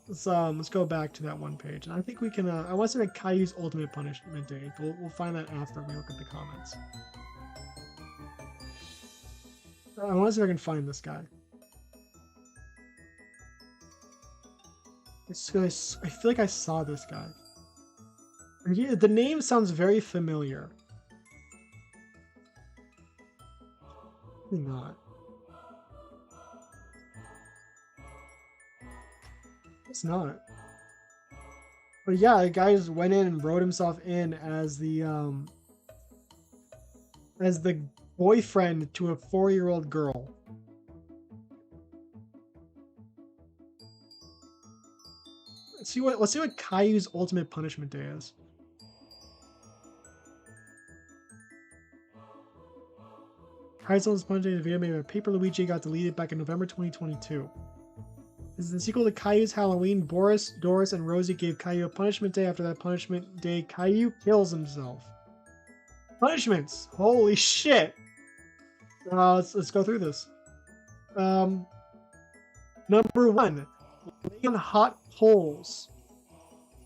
Let's go back to that one page. And I think we can I want to make Caillou's ultimate punishment day. We'll find that after we look at the comments. I want to see if I can find this guy. I feel like I saw this guy. The name sounds very familiar. Maybe not. It's not. But yeah, the guy just went in and wrote himself in as the boyfriend to a 4-year-old girl. Let's see what Caillou's ultimate punishment day is. Caillou's ultimate punishment day is a video made by Paper Luigi, got deleted back in November 2022. This is the sequel to Caillou's Halloween. Boris, Doris, and Rosie gave Caillou a punishment day. After that punishment day, Caillou kills himself. Punishments! Holy shit! Let's go through this. Number 1, lay on hot coals.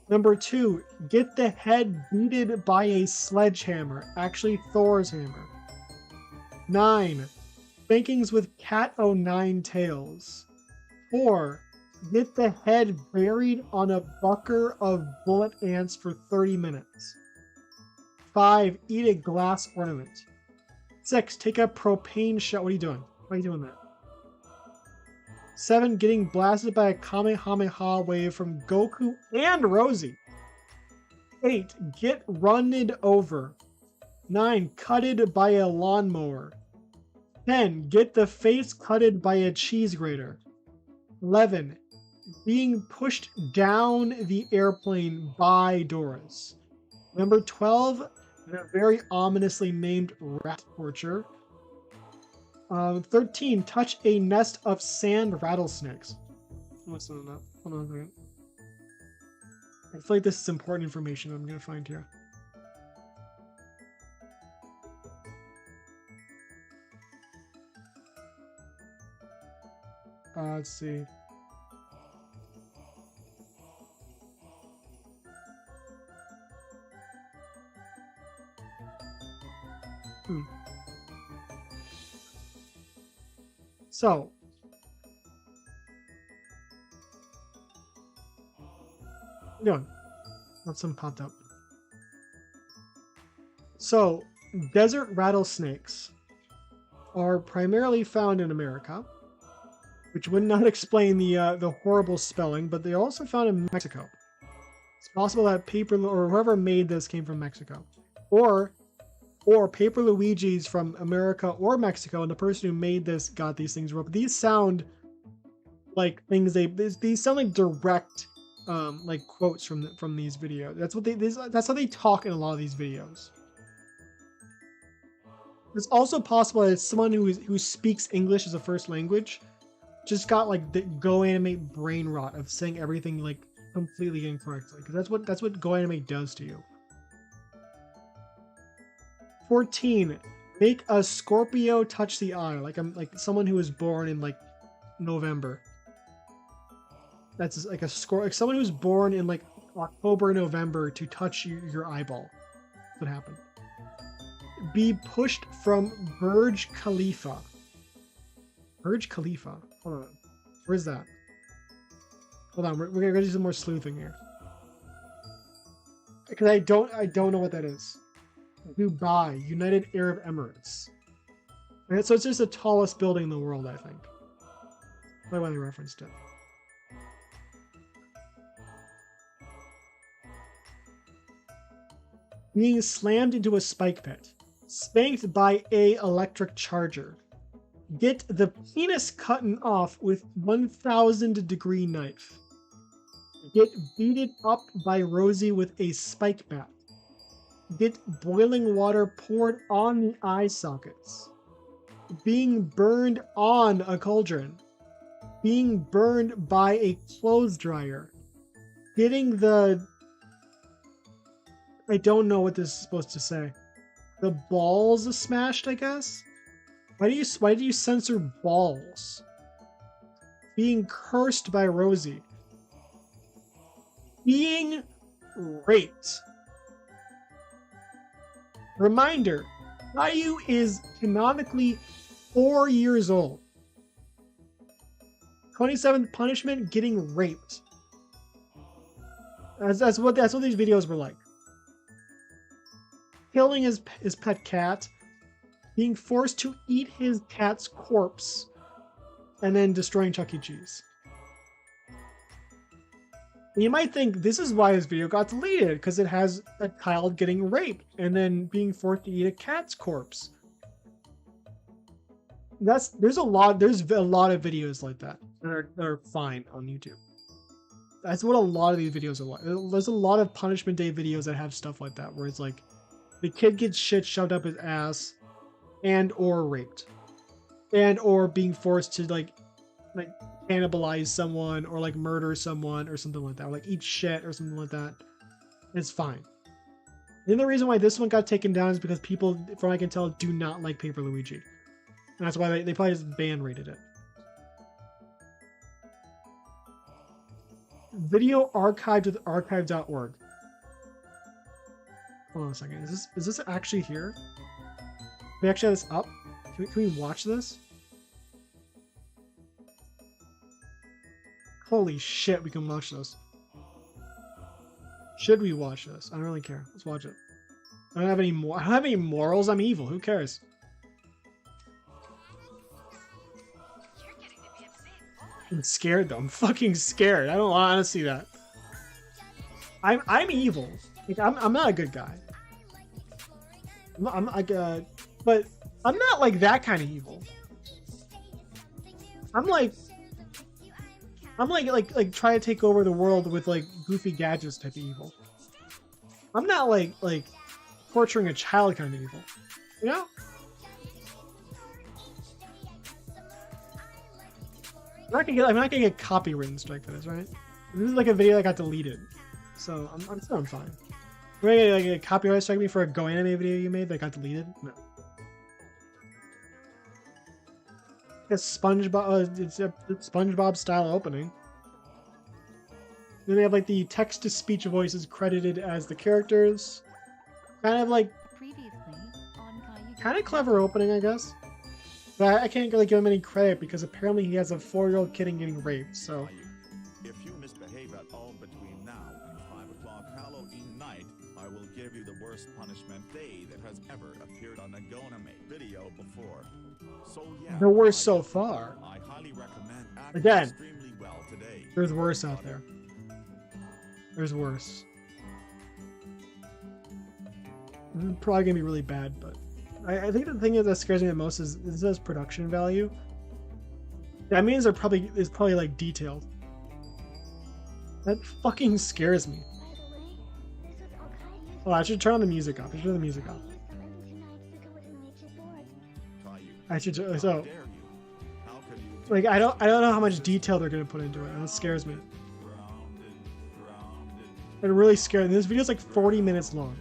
Number 2, get the head beaten by a sledgehammer. Actually, Thor's hammer. 9, spankings with cat o' nine tails. 4, get the head buried on a bucker of bullet ants for 30 minutes. 5, eat a glass ornament. 6, take a propane shot. What are you doing? Why are you doing that? 7, getting blasted by a Kamehameha wave from Goku and Rosie. 8, get runned over. 9. Cutted by a lawnmower. 10. Get the face cutted by a cheese grater. 11. Being pushed down the airplane by Doris. Number 12. The very ominously named rat torture. 13. Touch a nest of sand rattlesnakes. What's on that? Hold on a second. I feel like this is important information I'm going to find here. Let's see. So, no, not some popped up. So, desert rattlesnakes are primarily found in America, which would not explain the horrible spelling, but they're also found in Mexico. It's possible that Paper or whoever made this came from Mexico, or Paper Luigi's from America or Mexico, and the person who made this got these things wrong. But these sound like things these sound like direct like quotes from these videos. That's how they talk in a lot of these videos. It's also possible that it's someone who speaks English as a first language just got like the Go Animate brain rot of saying everything like completely incorrectly, because that's what Go Animate does to you. 14. Make a Scorpio touch the eye, like someone who was born in like November. That's like like someone who's born in like October, November to touch your eyeball. That's what happened. Be pushed from Burj Khalifa. Burj Khalifa. Hold on. Where's that? Hold on. We're gonna do some more sleuthing here. Because I don't know what that is. Dubai, United Arab Emirates. Okay, so it's just the tallest building in the world, I think. That's why they referenced it. Being slammed into a spike pit. Spanked by a electric charger. Get the penis cut off with 1,000-degree knife. Get beaten up by Rosie with a spike bat. Get boiling water poured on the eye sockets. Being burned on a cauldron. Being burned by a clothes dryer. Getting the... I don't know what this is supposed to say. The balls smashed, I guess? Why do you censor balls? Being cursed by Rosie. Being raped. Reminder, Caillou is canonically 4 years old. 27th punishment, getting raped. That's what these videos were like. Killing his pet cat, being forced to eat his cat's corpse, and then destroying Chuck E. Cheese. You might think this is why this video got deleted, because it has a child getting raped and then being forced to eat a cat's corpse. There's a lot of videos like that that are fine on YouTube. That's what a lot of these videos are like. There's a lot of Punishment Day videos that have stuff like that, where it's like the kid gets shit shoved up his ass, and or raped, and or being forced to like cannibalize someone or like murder someone or something like that, or like eat shit or something like that. It's fine. And the reason why this one got taken down is because people, from what I can tell, do not like Paper Luigi. And that's why they probably just ban rated it. Video archived with archive.org. Hold on a second. Is this actually here? Can we actually have this up? Can we watch this? Holy shit, we can watch this. Should we watch this? I don't really care. Let's watch it. I don't have any morals. I'm evil. Who cares? I'm scared though. I'm fucking scared. I don't want to see that. I'm evil. Like, I'm not a good guy. I'm like, but I'm not like that kind of evil. I'm like try to take over the world with like goofy gadgets type of evil. I'm not like torturing a child kind of evil, you know? I'm not gonna get copyright strike for this, right? This is like a video that got deleted, so I'm still fine. You're gonna like a copyright strike me for a Go Anime video you made that got deleted? No. It's SpongeBob. It's a SpongeBob style opening. Then they have like the text to speech voices credited as the characters. Kind of like Previously on Caillou kind of clever opening, I guess. But I can't really give him any credit because apparently he has a 4-year-old kid and getting raped. So If you misbehave at all between now and 5 o'clock Halloween night, I will give you the worst punishment day that has ever appeared on a Goname video before. So yeah, the worst so far. I highly recommend acting Again, extremely well today. There's worse out there. There's worse. This is probably gonna be really bad, but I think the thing that scares me the most is this says production value. That means it's probably like detailed. That fucking scares me. Oh, I should turn on the music off. I should turn the music off. I should How so dare you? How could you like I don't know how much detail they're gonna put into it, and it scares me. It really scared me. This video's like 40 minutes long.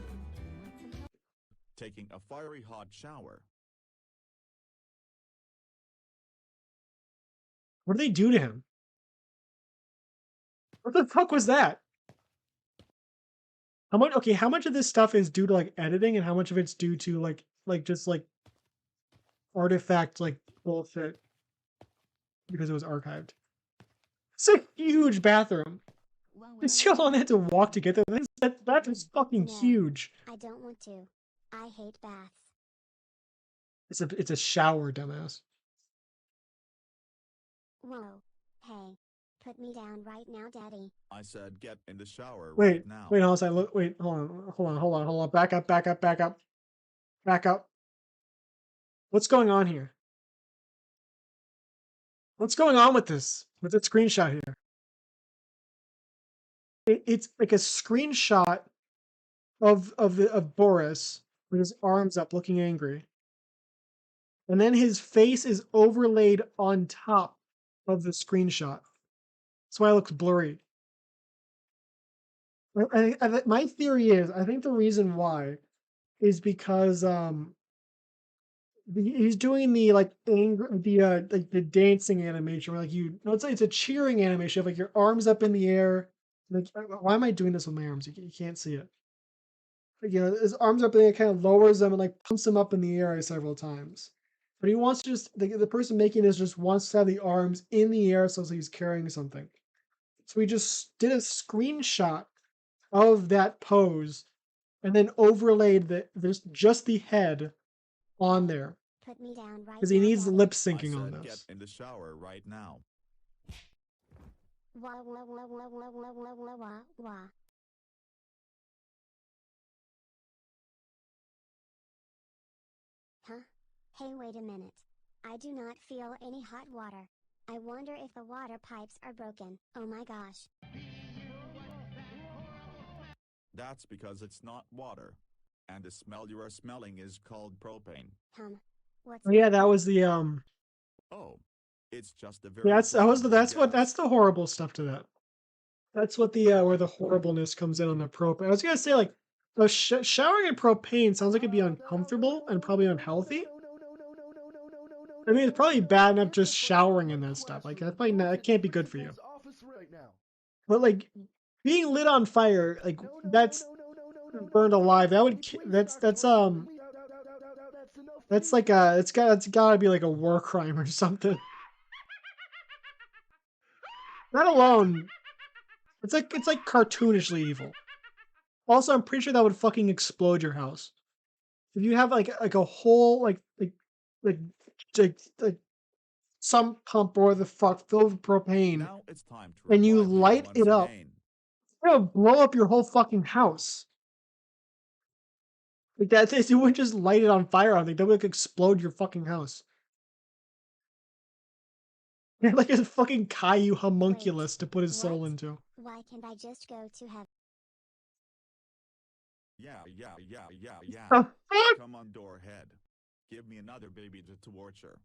taking a fiery hot shower? What did they do to him? What the fuck was that? How much? Okay, how much of this stuff is due to like editing, and how much of it's due to like just like artifact like bullshit because it was archived? It's a huge bathroom. Well, This y'all only had to walk to get there. That is fucking No. huge. I don't want to. I hate baths. It's a shower, dumbass. Whoa. Hey. Put me down right now, Daddy. I said get in the shower Wait, right now. wait, hold on. Wait, hold on. Back up. What's going on here? What's going on with this? With the screenshot here? It's like a screenshot of Boris with his arms up, looking angry, and then his face is overlaid on top of the screenshot. That's why it looks blurry. My theory is, I think the reason why is because he's doing the like like the dancing animation where like it's a cheering animation of like your arms up in the air. Like, why am I doing this with my arms? You can't see it. Like, his arms up in the air, kind of lowers them and like pumps them up in the air several times. But he wants to just the person making this just wants to have the arms in the air so he's carrying something. So he just did a screenshot of that pose and then overlaid just the head on there Put me down right because he now, needs Daddy. lip I syncing on said this. get in the shower right now. Wah, wah, wah, wah, wah, wah, wah, wah, wah, wah. Huh? Hey, wait a minute. I do not feel any hot water. I wonder if the water pipes are broken. Oh my gosh. That's because it's not water. And the smell you are smelling is called propane. What's Oh yeah, that was the Oh, it's just a very that's flammable that's gas. the horrible stuff to that. That's what the where the horribleness comes in on the propane. I was gonna say like showering in propane sounds like it'd be uncomfortable and probably unhealthy. I mean, it's probably bad enough just showering in that stuff. Like that's probably not, that can't be good for you. But like being lit on fire, like that's burned alive. That would that's like it's gotta be like a war crime or something. That alone, it's like cartoonishly evil. Also, I'm pretty sure that would fucking explode your house. If you have like a whole like some pump or the fuck filled with propane, Now it's time to and you revive light once it up, again. it's gonna blow up your whole fucking house. Like that, you wouldn't just light it on fire. I think that would like, explode your fucking house. You're like a fucking Caillou homunculus to put his soul What? into. Why can't I just go to heaven? Yeah. Oh, fuck! Come on, Doorhead. Give me another baby to torture.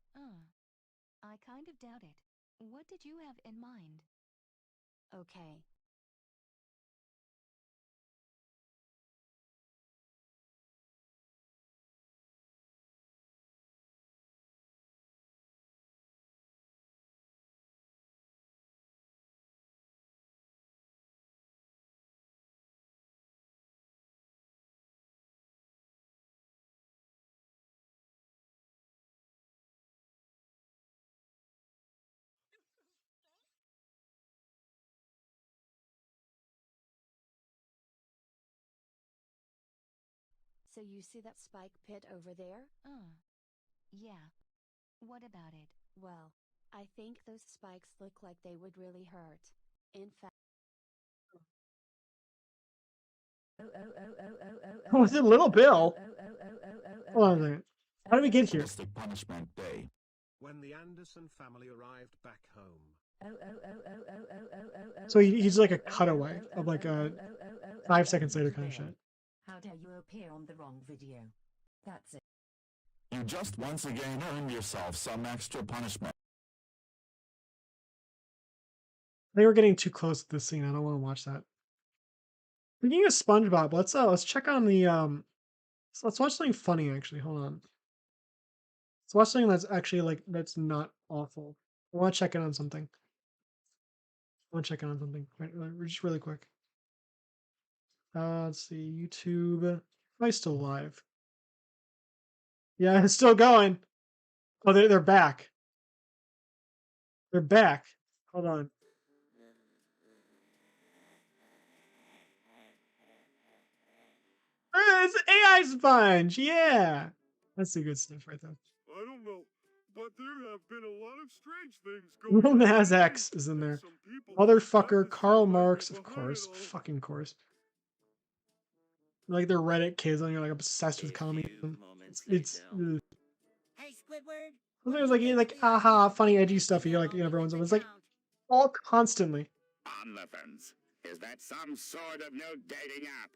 I kind of doubt it. What did you have in mind? Okay. So you see that spike pit over there? Yeah. What about it? Well, I think those spikes look like they would really hurt. In fact, Oh, is it Little Bill? Hold on a second. How did we get here? Sadistic punishment day. When the Anderson family arrived back home. So he's like a cutaway of like a 5 seconds later kind of shit. How dare you appear on the wrong video? That's it. You just once again earned yourself some extra punishment. They were getting too close to this scene. I don't want to watch that. Speaking of SpongeBob, let's check on the let's watch something funny actually. Hold on. Let's watch something that's actually like that's not awful. I want to check in on something. Just really quick. Let's see, YouTube. Am I still live? Yeah, it's still going. Oh, they're back. They're back. Hold on. It's AI Sponge. Yeah, that's the good stuff right there. I don't know, but there have been a lot of strange things Lil going on. Nas lately, X is in and there. some people Motherfucker, kinda Karl seem like Marx, they're of behind course. it all. Fucking course. Like the Reddit kids, and you're like obsessed with communism. It's ugh. Hey, Squidward. Well, there's like aha, funny, edgy stuff. You're like, everyone's it's like all constantly. OnlyFans. Is that some sort of new dating app?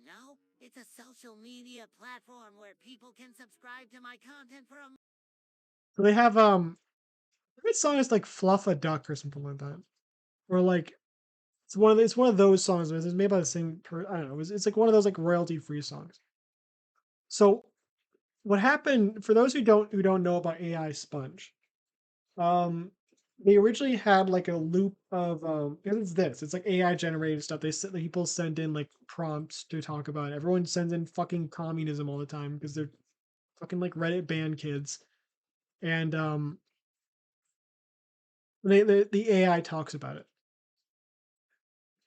No, it's a social media platform where people can subscribe to my content for a So they have that song is like Fluff a Duck or something like that, or like it's one of those songs. It's made by the same I don't know. It's like one of those like royalty free songs. So what happened for those who don't know about AI Sponge? They originally had like a loop of it's like AI generated stuff. People send in like prompts to talk about it. Everyone sends in fucking communism all the time because they're fucking like Reddit band kids, and the AI talks about it.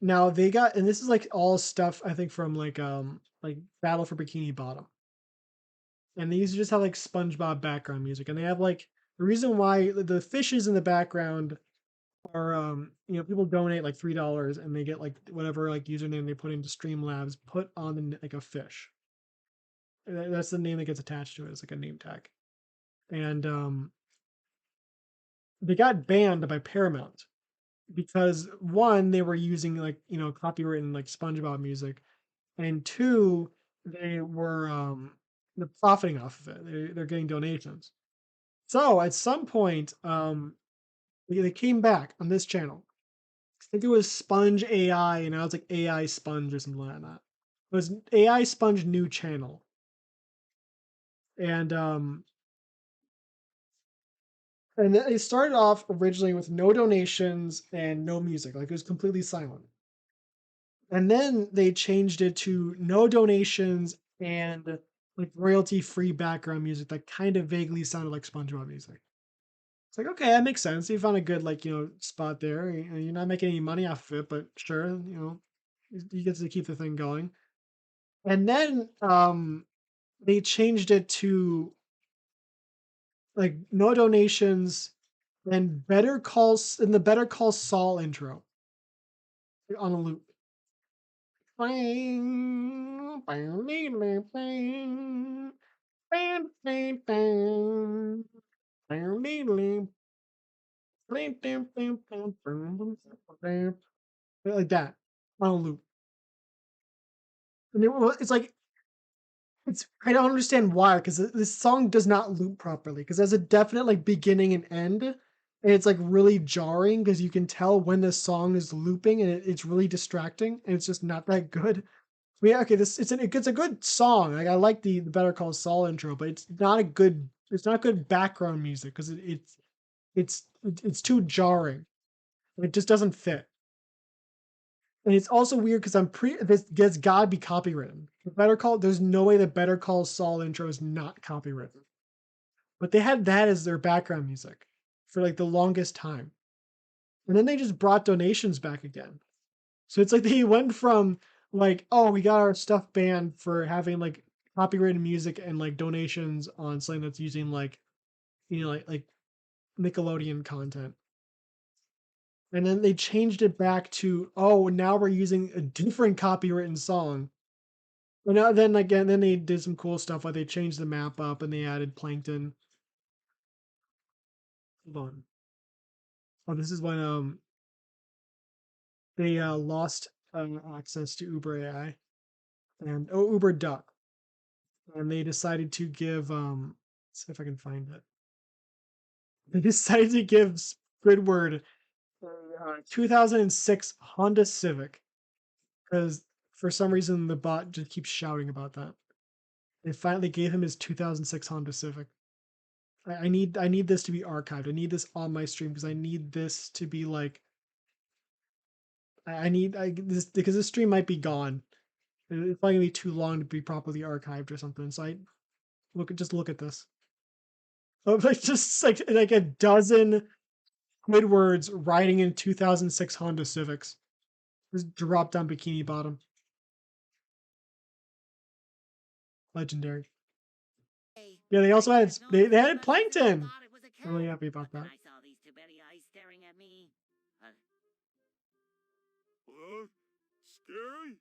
Now they got, and this is like all stuff I think from like Battle for Bikini Bottom, and these just have like SpongeBob background music, and they have like the reason why the fishes in the background are people donate like $3 and they get like whatever like username they put into Streamlabs put on like a fish. That's the name that gets attached to it. It's like a name tag, and they got banned by Paramount because one, they were using like copywritten like SpongeBob music, and two, they were they're profiting off of it. They're getting donations. So at some point, they came back on this channel. I think it was Sponge AI, and now it's like AI Sponge or something like that. It was AI Sponge new channel, and it started off originally with no donations and no music, like it was completely silent. And then they changed it to no donations and like royalty free background music that kind of vaguely sounded like SpongeBob music. It's like, okay, that makes sense. You found a good spot there. You're not making any money off of it, but sure, you get to keep the thing going. And then they changed it to like no donations and in the Better Call Saul intro on a loop. Bang, bang, bang, bang, bang, bang, bang, bang, bang, bang, bang, bang, bang, bang, bang, bang, like that on a loop. And it's like it's I don't understand why because this song does not loop properly because there's a definite like beginning and end, and it's like really jarring because you can tell when the song is looping and it's really distracting and it's just not that good. Yeah, okay, it's a good song. Like I like the Better Call Saul intro, but it's not good background music because it's too jarring. It just doesn't fit. And it's also weird because this gotta be copywritten. There's no way the Better Call Saul intro is not copywritten. But they had that as their background music for like the longest time. And then they just brought donations back again. So it's like they went from like, oh, we got our stuff banned for having like copyrighted music and like donations on something that's using like, like Nickelodeon content. And then they changed it back to, oh, now we're using a different copywritten song. And then again, then they did some cool stuff like they changed the map up and they added plankton. Hold on. Oh, this is when they lost access to Uber AI and Uber Duck, and they decided to give let's see if I can find it. They decided to give Squidward a 2006 Honda Civic because for some reason the bot just keeps shouting about that. They finally gave him his 2006 Honda Civic. I need this to be archived. I need this on my stream because I need this to be like I need this because this stream might be gone. It's probably gonna be too long to be properly archived or something. So I look at this. Oh, like just like a dozen Squidwards riding in 2006 Honda Civics. Just dropped down bikini bottom. Legendary. Yeah, they also had they added plankton. I'm really happy about that. I saw these two betty eyes staring at me. What? Scary?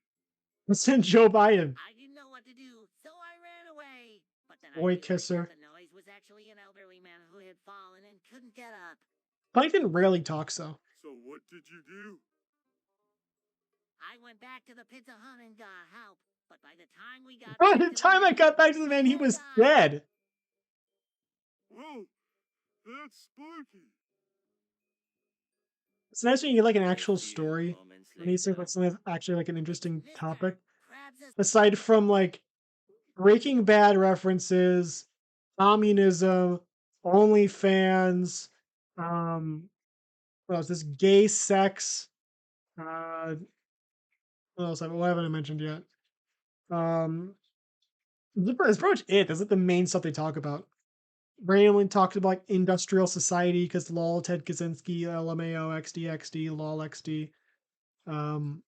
Listen, Joe Biden. I didn't know what to do, so I ran away. But then Boy I kisser. the noise was actually an elderly man who had fallen and couldn't get up. Plankton rarely talks though. So what did you do? I went back to the Pizza Hut and got help. But by the time we got By back the to time I man, got back to the man, he was dead. Whoa, that's spooky. It's nice when you get like an actual story. And he's like something that's actually like an interesting topic. Aside from like Breaking Bad references, communism, OnlyFans, what else? This gay sex. What else? What haven't I mentioned yet? Um, that's pretty much it. That's like the main stuff they talk about. Randomly talks about like industrial society because lol, Ted Kaczynski, LMAO, XD, lol, XD. Um,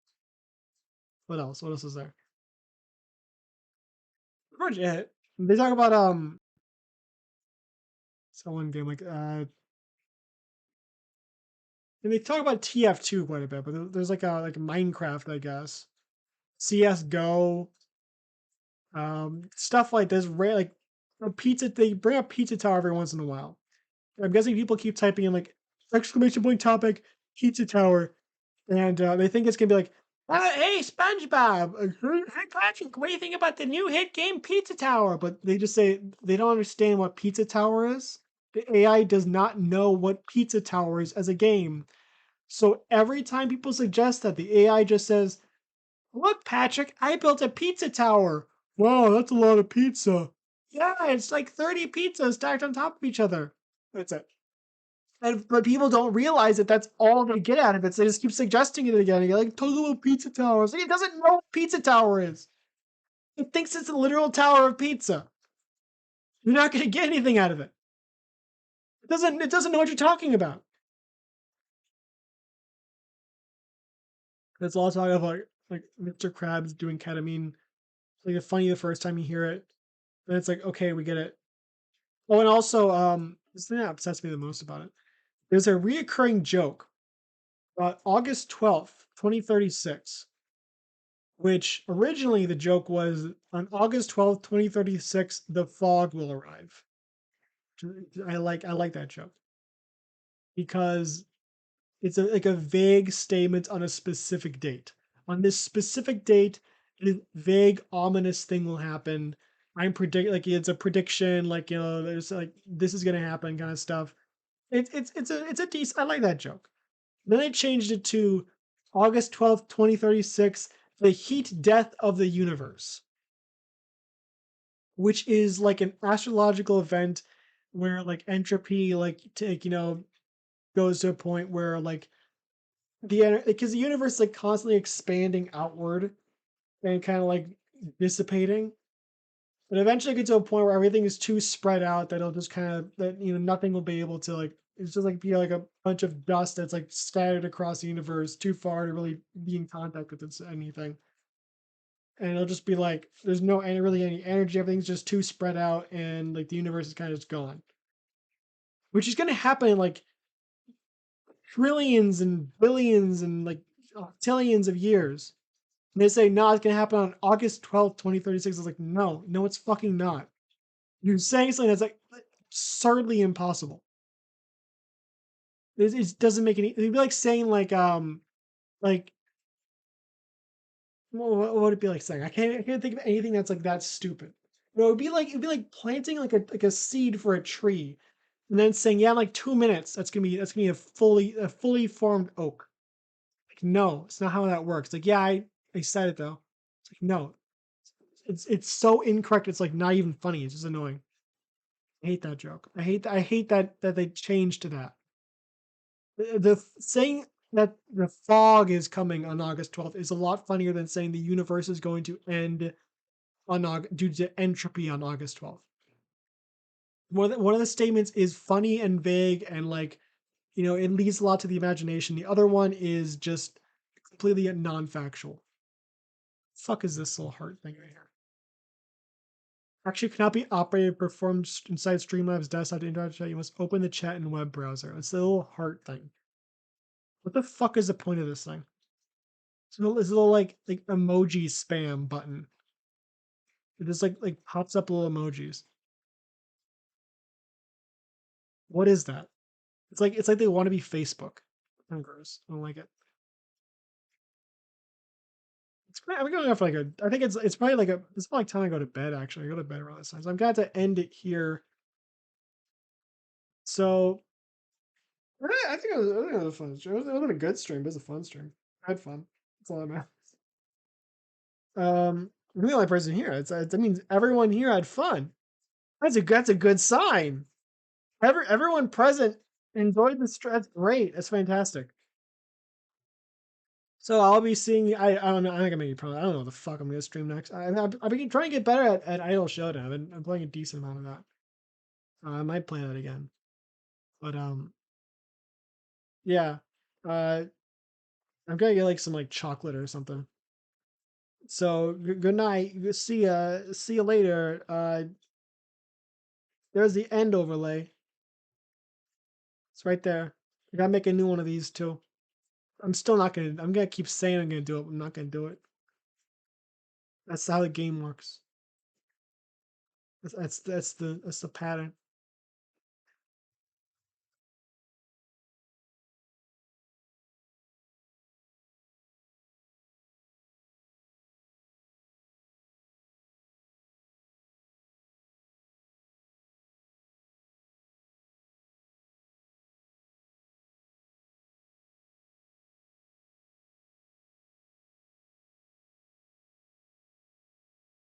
what else? What else is there? Pretty much it. They talk about someone game like and they talk about TF2 quite a bit, but there's like a like Minecraft, I guess. CS:GO, stuff like this. Like a pizza, they bring up Pizza Tower every once in a while. I'm guessing people keep typing in like exclamation point topic Pizza Tower, and they think it's gonna be like, hey SpongeBob, hey Patrick, what do you think about the new hit game Pizza Tower? But they just say they don't understand what Pizza Tower is. The AI does not know what Pizza Tower is as a game. So every time people suggest that, the AI just says, look, Patrick, I built a pizza tower. Wow, that's a lot of pizza. Yeah, it's like 30 pizzas stacked on top of each other. That's it. But people don't realize that that's all they get out of it. So they just keep suggesting it again. You're like, talk about pizza towers. Like, it doesn't know what pizza tower is. It thinks it's a literal tower of pizza. You're not going to get anything out of it. It doesn't know what you're talking about. There's a lot of talk of like Mr. Krabs doing ketamine. Like it's funny the first time you hear it. Then it's like, okay, we get it. Oh, and also, this thing that upsets me the most about it. There's a reoccurring joke about August 12th, 2036. which originally the joke was on August 12th, 2036, the fog will arrive. I like that joke because it's like a vague statement on a specific date. On this specific date, a vague, ominous thing will happen. I'm predict like it's a prediction, like there's like this is gonna happen kind of stuff. It's a decent. I like that joke. Then I changed it to August 12th, 2036, the heat death of the universe, which is like an astrological event where like entropy goes to a point where like because the universe is like constantly expanding outward and kind of like dissipating. But eventually get to a point where everything is too spread out that it'll just kind of that nothing will be able to like it's just like be like a bunch of dust that's like scattered across the universe too far to really be in contact with anything. And it'll just be like there's no any really any energy, everything's just too spread out and like the universe is kind of just gone. Which is gonna happen in like trillions and billions and like octillions of years. And they say, no, it's going to happen on August 12th, 2036. I was like, no, it's fucking not. You're saying something that's like absurdly impossible. It doesn't make any, it'd be like saying like, what would it be like saying? I can't think of anything that's like that stupid. It'd be like planting like a seed for a tree and then saying, yeah, in like 2 minutes, that's gonna be a fully formed oak. Like, no, it's not how that works. Like, yeah, I said it though. It's like, no, it's so incorrect. It's like not even funny. It's just annoying. I hate that joke. I hate that they changed to that. The saying that the fog is coming on August 12th is a lot funnier than saying the universe is going to end on due to entropy on August 12th. One of the statements is funny and vague and like it leads a lot to the imagination. The other one is just completely non-factual. Fuck is this little heart thing right here? Actually cannot be operated performed inside Streamlabs desktop to interactive chat. You must open the chat in web browser. It's the little heart thing. What the fuck is the point of this thing? It's a little like emoji spam button. It just like pops up little emojis. What is that? It's like they want to be Facebook. I'm gross. I don't like it. I'm going off like a. I think it's probably like a. It's probably time I go to bed. Actually, I go to bed around this time, so I'm glad to end it here. So I think it was a fun stream. It wasn't a good stream, but it was a fun stream. I had fun. That's all that matters. I'm the only person here. That means everyone here had fun. That's a good sign. Everyone present enjoyed the stream. That's great. That's fantastic. So I'll be seeing. I don't know. I think I'm gonna probably. I don't know what the fuck I'm gonna stream next. I've been trying to get better at Idle Showdown. I'm playing a decent amount of that. I might play that again. But yeah. I'm gonna get like some like chocolate or something. So good night. See you later. There's the end overlay. It's right there. I gotta make a new one of these too. I'm gonna keep saying I'm gonna do it, but I'm not gonna do it. That's how the game works. That's the pattern.